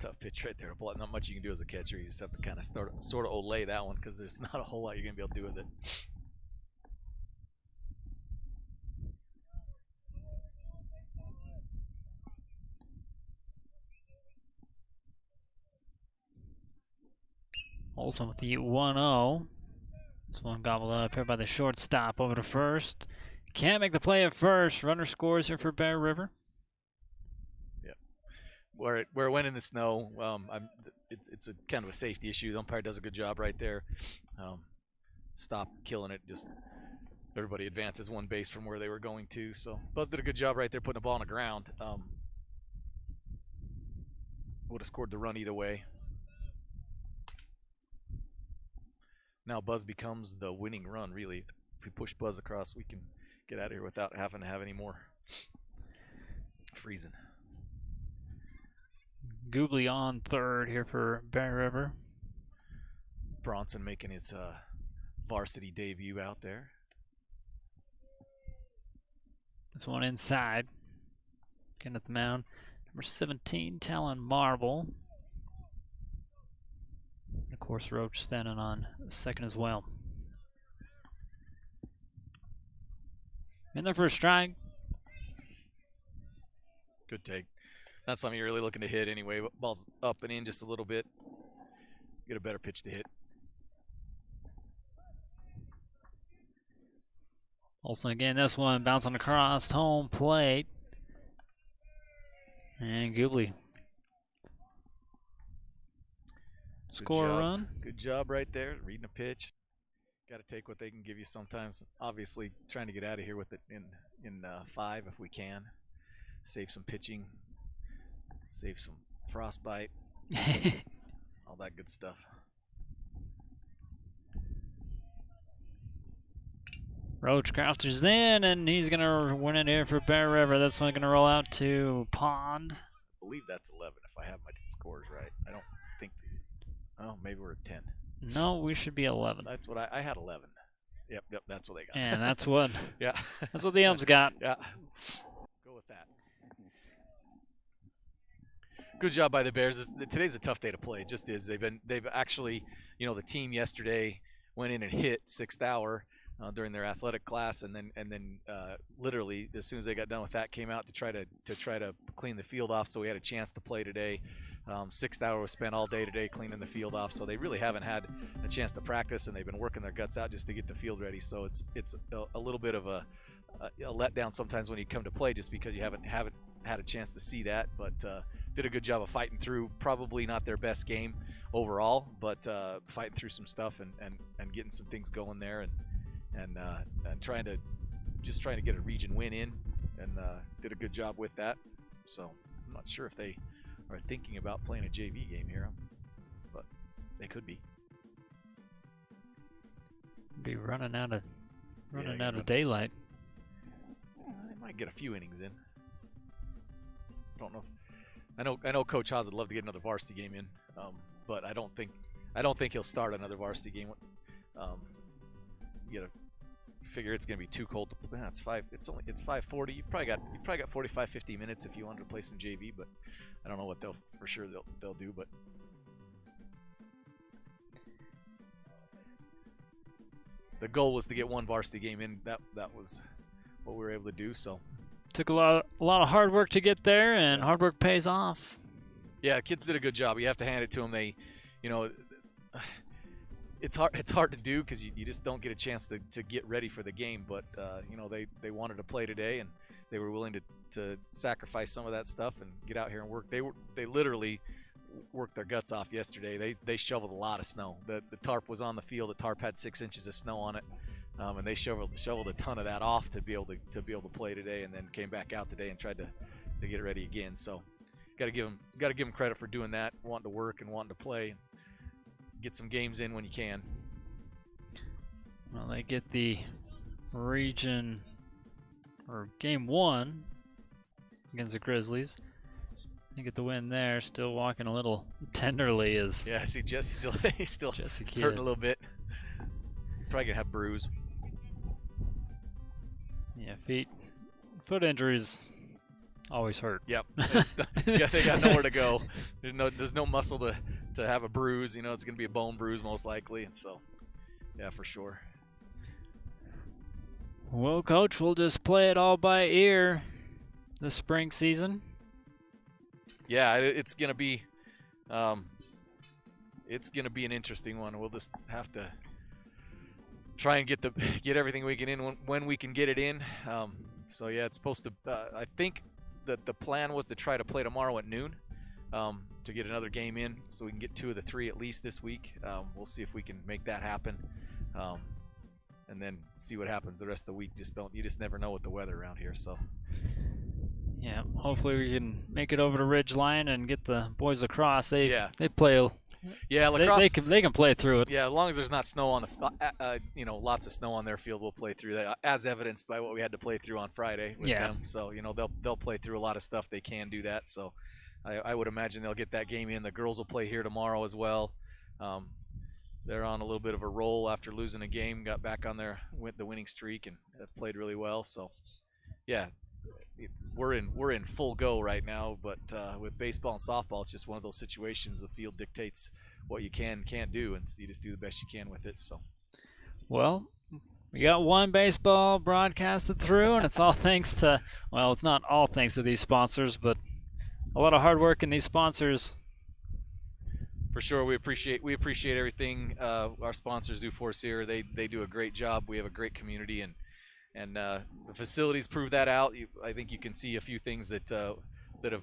Tough pitch right there. Not much you can do as a catcher. You just have to kind of sort of olay that one because there's not a whole lot you're going to be able to do with it. Olson with the 1-0. This one gobbled up here by the shortstop over to first. Can't make the play at first. Runner scores here for Bear River. Yep. Where it went in the snow, it's a kind of a safety issue. The umpire does a good job right there. Stop killing it. Just everybody advances one base from where they were going to. So Buzz did a good job right there putting the ball on the ground. Would have scored the run either way. Now Buzz becomes the winning run, really. If we push Buzz across, we can get out of here without having to have any more freezing. Goobly on third here for Bear River. Bronson making his varsity debut out there. This one inside. Getting at the mound. Number 17, Talon Marble. And of course, Roach standing on second as well. In there for a strike. Good take. Not something you're really looking to hit anyway. Ball's up and in just a little bit. Get a better pitch to hit. Olson again, this one bouncing across home plate. And Goobly. Score a run. Good job right there, reading a pitch. Got to take what they can give you sometimes. Obviously, trying to get out of here with it in 5 if we can. Save some pitching. Save some frostbite. All that good stuff. Roach crouches in, and he's going to win it here for Bear River. This one going to roll out to Pond. I believe that's 11 if I have my scores right. I don't think. Oh, maybe we're at 10. No, we should be 11. That's what I had 11. Yep, that's what they got. And that's what. Yeah, that's what the umps got. Yeah, go with that. Good job by the Bears. Today's a tough day to play. It just is. They've actually, the team yesterday went in and hit 6th hour during their athletic class, and then literally as soon as they got done with that, came out to try to clean the field off. So we had a chance to play today. 6th hour was spent all day today cleaning the field off, so they really haven't had a chance to practice, and they've been working their guts out just to get the field ready. So it's a little bit of a a letdown sometimes when you come to play, just because you haven't had a chance to see that. But did a good job of fighting through. Probably not their best game overall, but fighting through some stuff and getting some things going there, and trying to get a region win in, and did a good job with that. So I'm not sure if they are thinking about playing a JV game here, but they could be. Be running out of daylight. They might get a few innings in. Don't know. I know Coach Haas would love to get another varsity game in, but I don't think he'll start another varsity game. You gotta figure it's gonna be too cold to play. It's 5:40. You probably got 45-50 minutes if you wanted to play some JV, but I don't know what they'll do. But the goal was to get one varsity game in. That was what we were able to do. So took a lot of hard work to get there, and hard work pays off. Yeah, kids did a good job. You have to hand it to them. They, it's hard to do because you just don't get a chance to get ready for the game. But they wanted to play today, and they were willing to sacrifice some of that stuff and get out here and work. They literally worked their guts off yesterday. They shoveled a lot of snow. The tarp was on the field. The tarp had 6 inches of snow on it, and they shoveled a ton of that off to be able to play today, and then came back out today and tried to get it ready again. So got to give them credit for doing that, wanting to work and wanting to play, get some games in when you can. Well, they get the region or game 1 against the Grizzlies. They get the win there. Still walking a little tenderly as I see Jesse still Jesse hurting a little bit. Probably gonna have bruise. Yeah, foot injuries always hurt. Yep. They got nowhere to go. There's no muscle to have a bruise. It's gonna be a bone bruise most likely, and so yeah, for sure. Well, Coach, we'll just play it all by ear this spring season. Yeah, it's gonna be an interesting one. We'll just have to try and get everything we can in when we can get it in. So yeah, it's supposed to. I think that the plan was to try to play tomorrow at noon to get another game in, so we can get 2 of the 3 at least this week. We'll see if we can make that happen, and then see what happens the rest of the week. You just never know with the weather around here. So. Yeah, hopefully we can make it over to Ridgeline and get the boys lacrosse. They play. Yeah, lacrosse. They can play through it. Yeah, as long as there's not snow on the, lots of snow on their field, we'll play through that, as evidenced by what we had to play through on Friday with them. So they'll play through a lot of stuff. They can do that. So I would imagine they'll get that game in. The girls will play here tomorrow as well. They're on a little bit of a roll after losing a game. Got back on the winning streak and have played really well. So yeah. We're in full go right now, but with baseball and softball, it's just one of those situations. The field dictates what you can and can't do, and so you just do the best you can with it. So, well, we got one baseball broadcasted through, and it's all thanks to, well, it's not all thanks to these sponsors, but a lot of hard work in these sponsors. For sure, we appreciate everything our sponsors do for us here. They do a great job. We have a great community, and the facilities prove that out. I think you can see a few things that have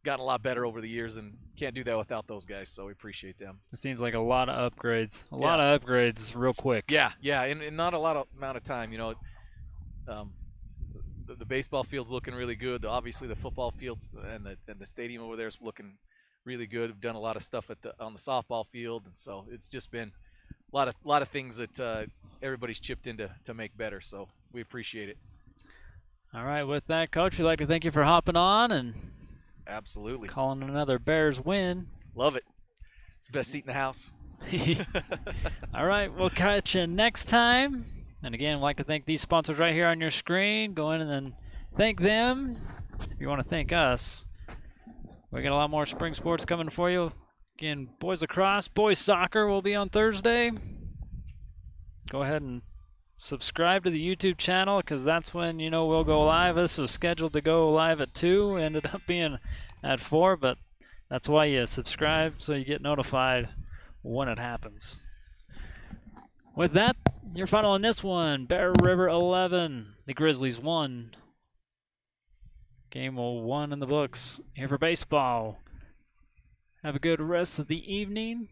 gotten a lot better over the years, and can't do that without those guys, so we appreciate them. It seems like a lot of upgrades. A lot of upgrades real quick. Yeah, and not a lot of amount of time. The baseball field's looking really good. Obviously, the football fields and the stadium over there is looking really good. We've done a lot of stuff on the softball field, and so it's just been a lot of things that everybody's chipped in to make better, so we appreciate it. All right, with that, Coach, we'd like to thank you for hopping on and absolutely calling another Bears win. Love it. It's the best seat in the house. All right, we'll catch you next time. And again, I'd like to thank these sponsors right here on your screen. Go in and then thank them. If you want to thank us, we got a lot more spring sports coming for you. Again, boys lacrosse, boys soccer will be on Thursday. Go ahead and subscribe to the YouTube channel, because that's when we'll go live. This was scheduled to go live at 2, ended up being at 4, but that's why you subscribe, so you get notified when it happens. With that, your final on this one, Bear River 11, the Grizzlies 1. Game 1 in the books here for baseball. Have a good rest of the evening.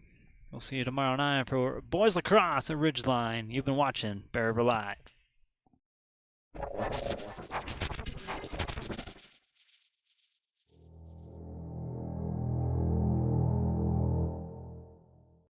We'll see you tomorrow night for boys lacrosse at Ridgeline. You've been watching Bear River Live.